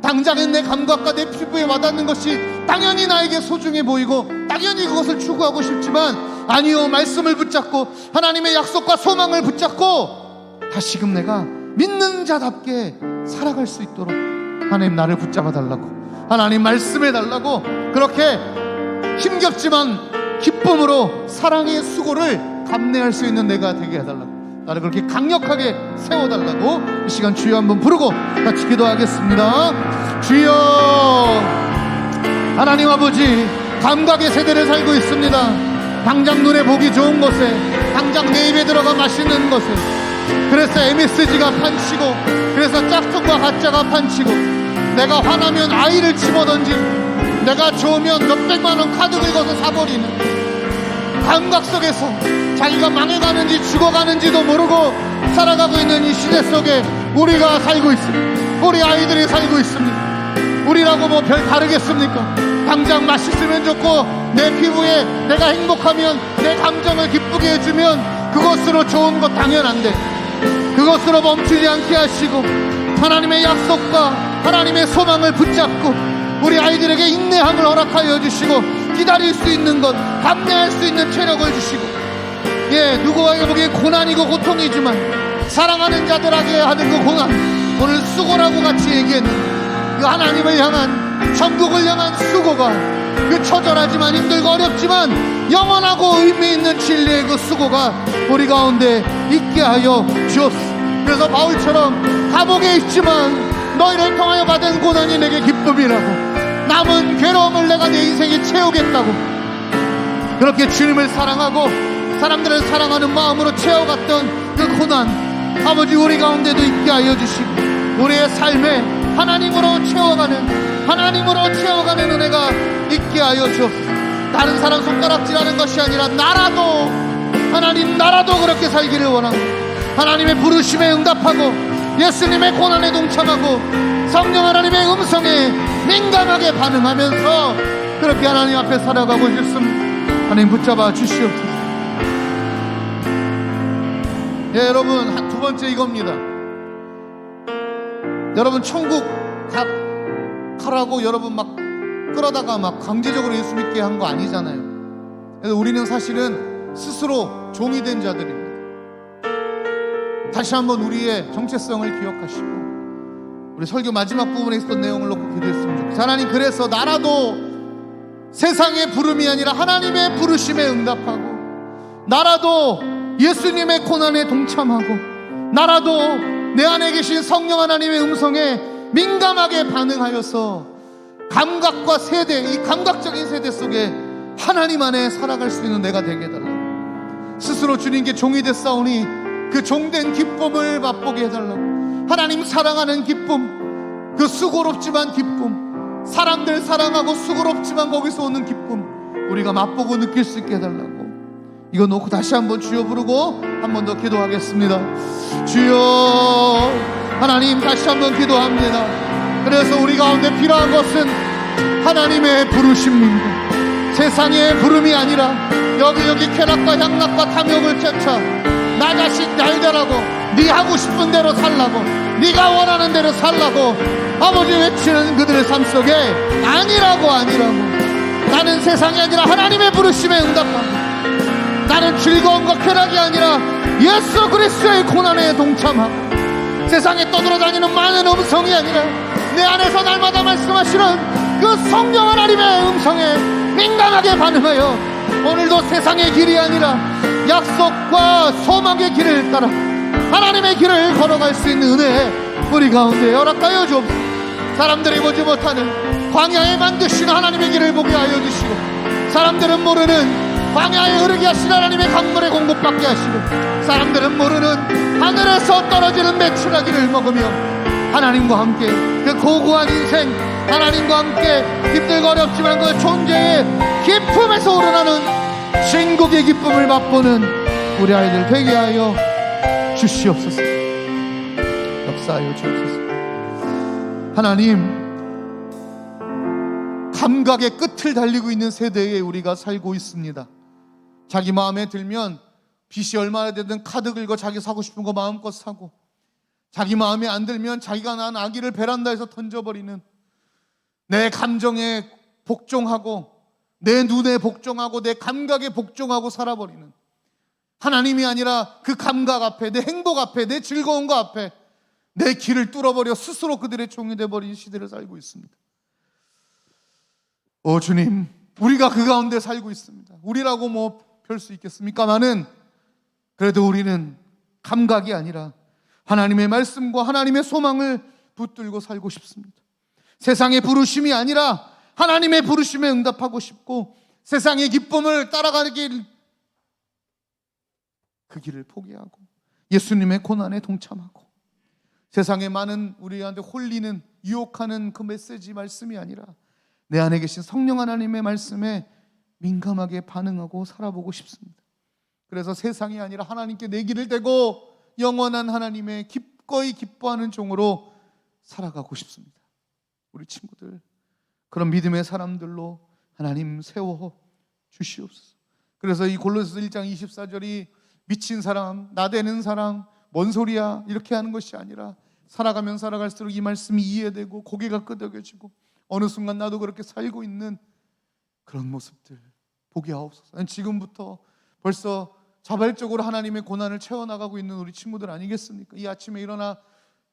당장은 내 감각과 내 피부에 와닿는 것이 당연히 나에게 소중해 보이고 당연히 그것을 추구하고 싶지만, 아니요, 말씀을 붙잡고 하나님의 약속과 소망을 붙잡고 다시금 내가 믿는 자답게 살아갈 수 있도록 하나님 나를 붙잡아 달라고, 하나님 말씀해 달라고, 그렇게 힘겹지만 기쁨으로 사랑의 수고를 감내할 수 있는 내가 되게 해달라고, 나를 그렇게 강력하게 세워달라고 이 시간 주여 한번 부르고 같이 기도하겠습니다. 주여, 하나님 아버지, 감각의 세대를 살고 있습니다. 당장 눈에 보기 좋은 것에, 당장 내 입에 들어가 맛있는 것에, 그래서 MSG가 판치고, 그래서 짝퉁과 가짜가 판치고, 내가 화나면 아이를 집어던지고, 내가 좋으면 몇백만원 카드 긁어서 사버리는 감각 속에서 자기가 망해가는지 죽어가는지도 모르고 살아가고 있는 이 시대 속에 우리가 살고 있습니다. 우리 아이들이 살고 있습니다. 우리라고 뭐 별 다르겠습니까? 당장 맛있으면 좋고, 내 피부에 내가 행복하면, 내 감정을 기쁘게 해주면 그것으로 좋은 것 당연한데, 그것으로 멈추지 않게 하시고 하나님의 약속과 하나님의 소망을 붙잡고 우리 아이들에게 인내함을 허락하여 주시고, 기다릴 수 있는 것, 감내할 수 있는 체력을 주시고, 누구에게 보기엔 고난이고 고통이지만 사랑하는 자들에게 하는 그 고난, 오늘 수고라고 같이 얘기했는데, 그 하나님을 향한, 천국을 향한 수고가, 그 처절하지만 힘들고 어렵지만 영원하고 의미 있는 진리의 그 수고가 우리 가운데 있게 하여 주옵소서. 그래서 바울처럼 감옥에 있지만 너희를 통하여 받은 고난이 내게 기쁨이라고, 남은 괴로움을 내가 내 인생에 채우겠다고, 그렇게 주님을 사랑하고 사람들을 사랑하는 마음으로 채워갔던 그 고난, 아버지 우리 가운데도 있게 하여 주시고 우리의 삶에 하나님으로 채워가는 은혜가 있게 하여 주옵소서. 다른 사람 손가락질하는 것이 아니라 나라도 그렇게 살기를 원합니다. 하나님의 부르심에 응답하고 예수님의 고난에 동참하고 성령 하나님의 음성에 민감하게 반응하면서 그렇게 하나님 앞에 살아가고 싶습니다. 하나님 붙잡아 주시옵소서. 예, 여러분 두 번째 이겁니다. 여러분 천국 가라고 여러분 막 끌어다가 막 강제적으로 예수 믿게 한 거 아니잖아요. 그래서 우리는 사실은 스스로 종이 된 자들입니다. 다시 한번 우리의 정체성을 기억하시고 우리 설교 마지막 부분에 있었던 내용을 놓고 기도했으면 좋겠어요. 하나님, 그래서 나라도 세상의 부름이 아니라 하나님의 부르심에 응답하고, 나라도 예수님의 고난에 동참하고, 나라도 내 안에 계신 성령 하나님의 음성에 민감하게 반응하여서 감각과 세대, 이 감각적인 세대 속에 하나님 안에 살아갈 수 있는 내가 되게 해달라고, 스스로 주님께 종이 됐사오니 그 종된 기쁨을 맛보게 해달라고, 하나님 사랑하는 기쁨, 그 수고롭지만 기쁨, 사람들 사랑하고 수고롭지만 거기서 오는 기쁨 우리가 맛보고 느낄 수 있게 해달라고, 이거 놓고 다시 한번 주여 부르고 한 번 더 기도하겠습니다. 주여, 하나님 다시 한번 기도합니다. 그래서 우리 가운데 필요한 것은 하나님의 부르심입니다. 세상의 부름이 아니라 여기 쾌락과 향락과 탐욕을 쫓아 나 자신 날더라고, 네 하고 싶은 대로 살라고, 네가 원하는 대로 살라고 아버지 외치는 그들의 삶 속에 아니라고 나는 세상이 아니라 하나님의 부르심에 응답하고, 나는 즐거움과 쾌락이 아니라 예수 그리스도의 고난에 동참하고, 세상에 떠돌아다니는 많은 음성이 아니라 내 안에서 날마다 말씀하시는 그 성령 하나님의 음성에 민감하게 반응하여 오늘도 세상의 길이 아니라 약속과 소망의 길을 따라 하나님의 길을 걸어갈 수 있는 은혜 우리 가운데 허락하여 주옵소서. 사람들이 보지 못하는 광야에 만드시는 하나님의 길을 보게 하여 주시고, 사람들은 모르는 광야에 흐르게 하시는 하나님의 강물의 공급받게 하시고, 사람들은 모르는 하늘에서 떨어지는 메추라기를 먹으며 하나님과 함께 그 고고한 인생, 하나님과 함께 힘들고 어렵지만 그 존재의 기쁨에서 우러나는 신국의 기쁨을 맛보는 우리 아이들 되게 하여 주시옵소서. 역사하여 주옵소서. 하나님, 감각의 끝을 달리고 있는 세대에 우리가 살고 있습니다. 자기 마음에 들면 빚이 얼마나 되든 카드 긁어 자기 사고 싶은 거 마음껏 사고, 자기 마음에 안 들면 자기가 낳은 아기를 베란다에서 던져버리는, 내 감정에 복종하고 내 눈에 복종하고 내 감각에 복종하고 살아버리는, 하나님이 아니라 그 감각 앞에, 내 행복 앞에, 내 즐거움과 앞에 내 길을 뚫어버려 스스로 그들의 종이 되어버린 시대를 살고 있습니다. 오 주님, 우리가 그 가운데 살고 있습니다. 우리라고 뭐 별 수 있겠습니까마는 그래도 우리는 감각이 아니라 하나님의 말씀과 하나님의 소망을 붙들고 살고 싶습니다. 세상의 부르심이 아니라 하나님의 부르심에 응답하고 싶고, 세상의 기쁨을 따라가길 그 길을 포기하고 예수님의 고난에 동참하고, 세상에 많은 우리한테 홀리는 유혹하는 그 메시지 말씀이 아니라 내 안에 계신 성령 하나님의 말씀에 민감하게 반응하고 살아보고 싶습니다. 그래서 세상이 아니라 하나님께 내 길을 대고 영원한 하나님의 기꺼이 기뻐하는 종으로 살아가고 싶습니다. 우리 친구들, 그런 믿음의 사람들로 하나님 세워 주시옵소서. 그래서 이 골로새서 1장 24절이 미친 사람, 나대는 사람, 뭔 소리야 이렇게 하는 것이 아니라, 살아가면 살아갈수록 이 말씀이 이해되고 고개가 끄덕여지고 어느 순간 나도 그렇게 살고 있는 그런 모습들 보게 하옵소서. 지금부터 벌써 자발적으로 하나님의 고난을 채워나가고 있는 우리 친구들 아니겠습니까? 이 아침에 일어나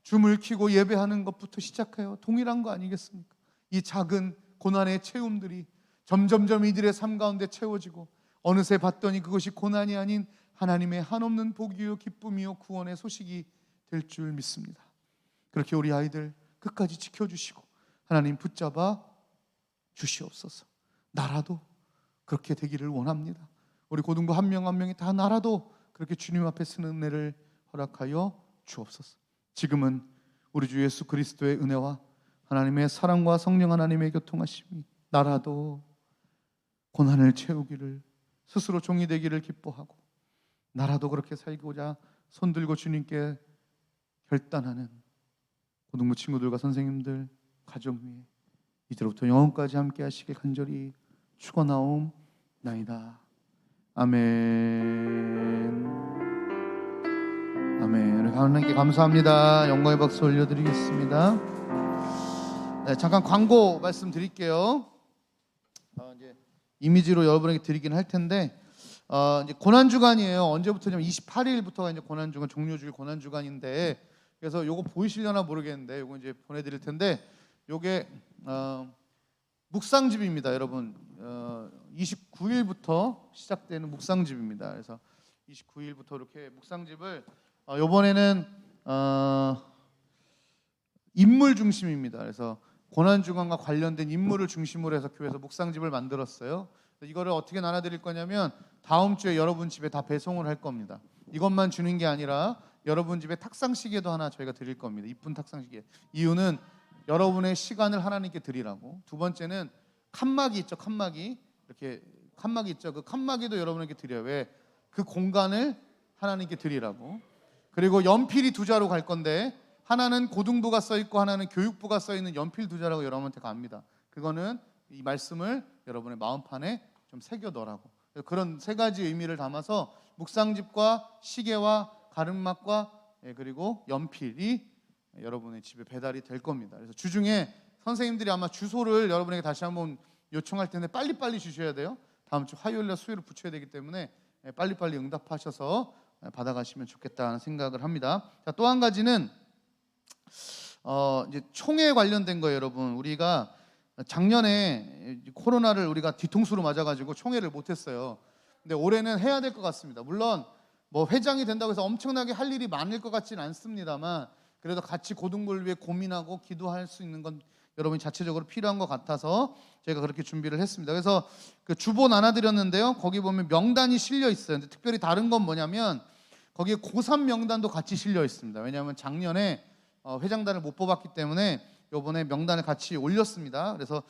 줌을 켜고 예배하는 것부터 시작해요. 동일한 거 아니겠습니까? 이 작은 고난의 채움들이 점점점 이들의 삶 가운데 채워지고, 어느새 봤더니 그것이 고난이 아닌 하나님의 한없는 복이요 기쁨이요 구원의 소식이 될 줄 믿습니다. 그렇게 우리 아이들 끝까지 지켜주시고 하나님 붙잡아 주시옵소서. 나라도 그렇게 되기를 원합니다. 우리 고등부 한 명 한 명이 다 나라도 그렇게 주님 앞에 서는 은혜를 허락하여 주옵소서. 지금은 우리 주 예수 그리스도의 은혜와 하나님의 사랑과 성령 하나님의 교통하심이 나라도 고난을 채우기를, 스스로 종이 되기를 기뻐하고 나라도 그렇게 살고자 손들고 주님께 결단하는 고등부 친구들과 선생님들, 가족 위에 이제로부터 영원까지 함께 하시길 간절히 축원하옵나이다. 아멘. 아멘. 우리 하나님께 감사합니다. 영광의 박수 올려드리겠습니다. 네, 잠깐 광고 말씀드릴게요. 이제 이미지로 여러분에게 드리긴 할 텐데, 이제 고난 주간이에요. 언제부터냐면 28일부터가 이제 고난 주간, 종료주일 고난 주간인데, 그래서 요거 보이시려나 모르겠는데 요거 이제 보내드릴 텐데, 요게 묵상집입니다, 여러분. 29일부터 시작되는 묵상집입니다. 그래서 29일부터 이렇게 묵상집을 요번에는 인물 중심입니다. 그래서 고난 주간과 관련된 인물을 중심으로 해서 교회에서 묵상집을 만들었어요. 이거를 어떻게 나눠드릴 거냐면 다음 주에 여러분 집에 다 배송을 할 겁니다. 이것만 주는 게 아니라 여러분 집에 탁상시계도 하나 저희가 드릴 겁니다. 이쁜 탁상시계. 이유는 여러분의 시간을 하나님께 드리라고. 두 번째는 칸막이 있죠. 칸막이. 이렇게 칸막이 있죠. 그 칸막이도 여러분에게 드려요. 왜? 그 공간을 하나님께 드리라고. 그리고 연필이 두 자로 갈 건데 하나는 고등부가 써 있고 하나는 교육부가 써 있는 연필 두 자라고 여러분한테 갑니다. 그거는 이 말씀을 여러분의 마음판에 좀 새겨 넣으라고. 그런 세 가지 의미를 담아서 묵상집과 시계와 가름막과 그리고 연필이 여러분의 집에 배달이 될 겁니다. 그래서 주중에 선생님들이 아마 주소를 여러분에게 다시 한번 요청할 텐데 빨리빨리 주셔야 돼요. 다음 주 화요일날 수요일을 붙여야 되기 때문에 빨리빨리 응답하셔서 받아가시면 좋겠다는 생각을 합니다. 자, 또 한 가지는 이제 총회 관련된 거예요, 여러분. 우리가 작년에 코로나를 우리가 뒤통수로 맞아가지고 총회를 못했어요. 근데 올해는 해야 될 것 같습니다. 물론 뭐 회장이 된다고 해서 엄청나게 할 일이 많을 것 같지는 않습니다만 그래도 같이 고등부를 위해 고민하고 기도할 수 있는 건 여러분이 자체적으로 필요한 것 같아서 저희가 그렇게 준비를 했습니다. 그래서 그 주보 나눠드렸는데요. 거기 보면 명단이 실려 있어요. 근데 특별히 다른 건 뭐냐면 거기에 고3 명단도 같이 실려 있습니다. 왜냐하면 작년에 회장단을 못 뽑았기 때문에 이번에 명단을 같이 올렸습니다. 그래서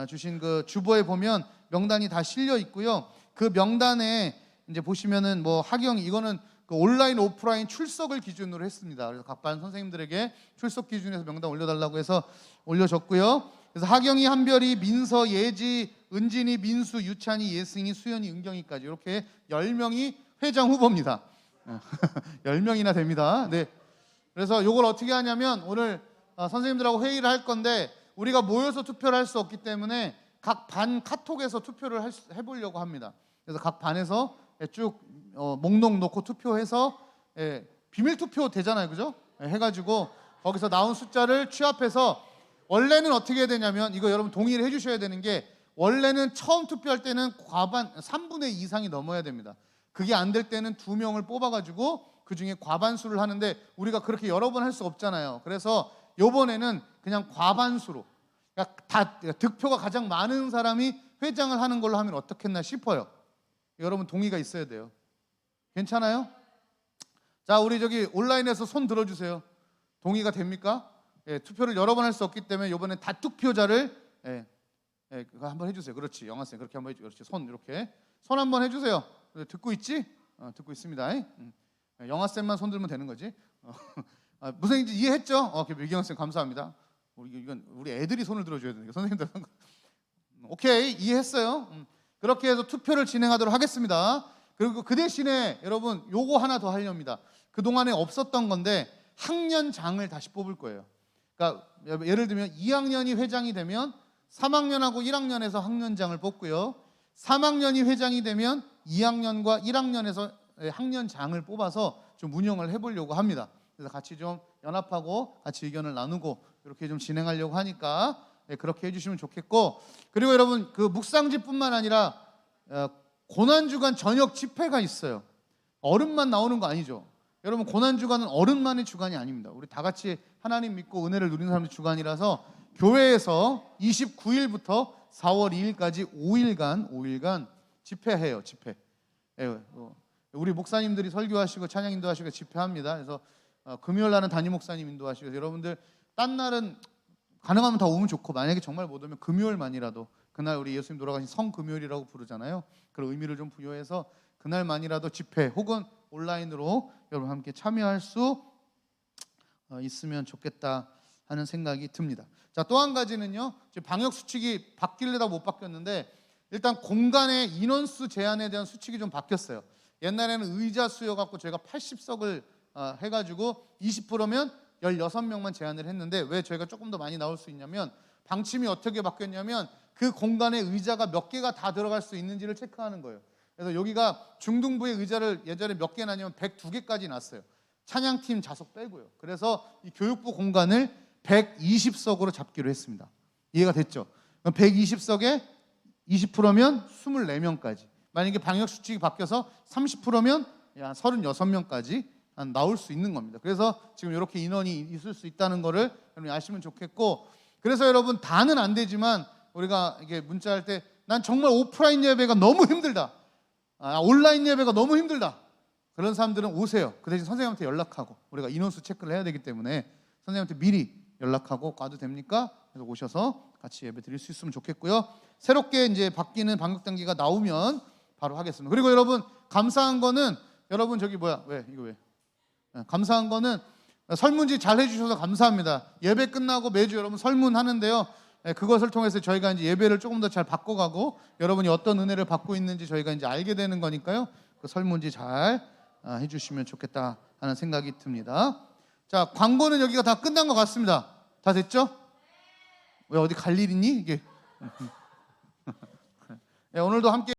주신 그 주보에 보면 명단이 다 실려 있고요. 그 명단에 이제 보시면은 뭐 하경 이거는 그 온라인 오프라인 출석을 기준으로 했습니다. 그래서 각 반 선생님들에게 출석 기준에서 명단 올려달라고 해서 올려줬고요. 그래서 하경이, 한별이, 민서, 예지, 은진이, 민수, 유찬이, 예승이, 수연이, 은경이까지 이렇게 10명이 회장 후보입니다. 10명이나 됩니다. 네. 그래서 이걸 어떻게 하냐면 오늘 선생님들하고 회의를 할 건데 우리가 모여서 투표를 할 수 없기 때문에 각 반 카톡에서 투표를 해보려고 합니다. 그래서 각 반에서 쭉 목록 놓고 투표해서 비밀 투표 되잖아요, 그죠? 해가지고 거기서 나온 숫자를 취합해서 원래는 어떻게 해야 되냐면 이거 여러분 동의를 해주셔야 되는 게 원래는 처음 투표할 때는 과반 3분의 2 이상이 넘어야 됩니다. 그게 안 될 때는 2명을 뽑아가지고 그 중에 과반수를 하는데 우리가 그렇게 여러 번 할 수 없잖아요. 그래서 이번에는 그냥 과반수로 그러니까 득표가 가장 많은 사람이 회장을 하는 걸로 하면 어떻겠나 싶어요. 여러분 동의가 있어야 돼요. 괜찮아요? 자, 우리 저기 온라인에서 손 들어주세요. 동의가 됩니까? 투표를 여러 번 할 수 없기 때문에 이번에 다투표자를 그거 한번 해주세요. 그렇지, 영아쌤 그렇게 한번 해주세요. 그렇지, 손 이렇게 손 한번 해주세요. 듣고 있지? 듣고 있습니다. 영아쌤만 손 들면 되는 거지. 무슨 얘기인지 이해했죠? 미경쌤 감사합니다. 이건 우리 애들이 손을 들어줘야 되니까 선생님들 오케이 이해했어요. 그렇게 해서 투표를 진행하도록 하겠습니다. 그리고 그 대신에 여러분 요거 하나 더 하렵니다. 그동안에 없었던 건데 학년장을 다시 뽑을 거예요. 그러니까 예를 들면 2학년이 회장이 되면 3학년하고 1학년에서 학년장을 뽑고요. 3학년이 회장이 되면 2학년과 1학년에서 학년장을 뽑아서 좀 운영을 해보려고 합니다. 그래서 같이 좀 연합하고 같이 의견을 나누고 이렇게 좀 진행하려고 하니까 그렇게 해주시면 좋겠고, 그리고 여러분 그 묵상집뿐만 아니라 고난주간 저녁 집회가 있어요. 어른만 나오는 거 아니죠. 여러분 고난주간은 어른만의 주간이 아닙니다. 우리 다 같이 하나님 믿고 은혜를 누리는 사람들 주간이라서 교회에서 29일부터 4월 2일까지 5일간 집회해요. 집회. 우리 목사님들이 설교하시고 찬양인도 하시고 집회합니다. 그래서 금요일 날은 담임 목사님 인도하시고 여러분들 딴 날은 가능하면 다 오면 좋고 만약에 정말 못 오면 금요일만이라도 그날 우리 예수님 돌아가신 성금요일이라고 부르잖아요. 그런 의미를 좀 부여해서 그날만이라도 집회 혹은 온라인으로 여러분 함께 참여할 수 있으면 좋겠다 하는 생각이 듭니다. 자, 또 한 가지는요. 지금 방역 수칙이 바뀔래다 못 바뀌었는데 일단 공간의 인원수 제한에 대한 수칙이 좀 바뀌었어요. 옛날에는 의자 수여 갖고 저희가 80석을 해가지고 20%면 16명만 제한을 했는데 왜 저희가 조금 더 많이 나올 수 있냐면 방침이 어떻게 바뀌었냐면 그 공간에 의자가 몇 개가 다 들어갈 수 있는지를 체크하는 거예요. 그래서 여기가 중등부의 의자를 예전에 몇 개 나냐면 102개까지 났어요. 찬양팀 좌석 빼고요. 그래서 이 교육부 공간을 120석으로 잡기로 했습니다. 이해가 됐죠? 120석에 20%면 24명까지. 만약에 방역 수칙이 바뀌어서 30%면 36명까지 나올 수 있는 겁니다. 그래서 지금 이렇게 인원이 있을 수 있다는 거를 여러분이 아시면 좋겠고, 그래서 여러분 다는 안 되지만 우리가 이게 문자할 때 난 정말 오프라인 예배가 너무 힘들다, 온라인 예배가 너무 힘들다, 그런 사람들은 오세요. 그 대신 선생님한테 연락하고 우리가 인원수 체크를 해야 되기 때문에 선생님한테 미리 연락하고 가도 됩니까? 그래서 오셔서 같이 예배 드릴 수 있으면 좋겠고요. 새롭게 이제 바뀌는 방역 단계가 나오면 바로 하겠습니다. 그리고 여러분 감사한 거는 여러분 저기 감사한 거는 설문지 잘 해주셔서 감사합니다. 예배 끝나고 매주 여러분 설문하는데요. 그것을 통해서 저희가 이제 예배를 조금 더 잘 바꿔가고 여러분이 어떤 은혜를 받고 있는지 저희가 이제 알게 되는 거니까요. 그 설문지 잘 해주시면 좋겠다 하는 생각이 듭니다. 자, 광고는 여기가 다 끝난 것 같습니다. 다 됐죠? 왜 어디 갈 일 있니? 이게 오늘도 함께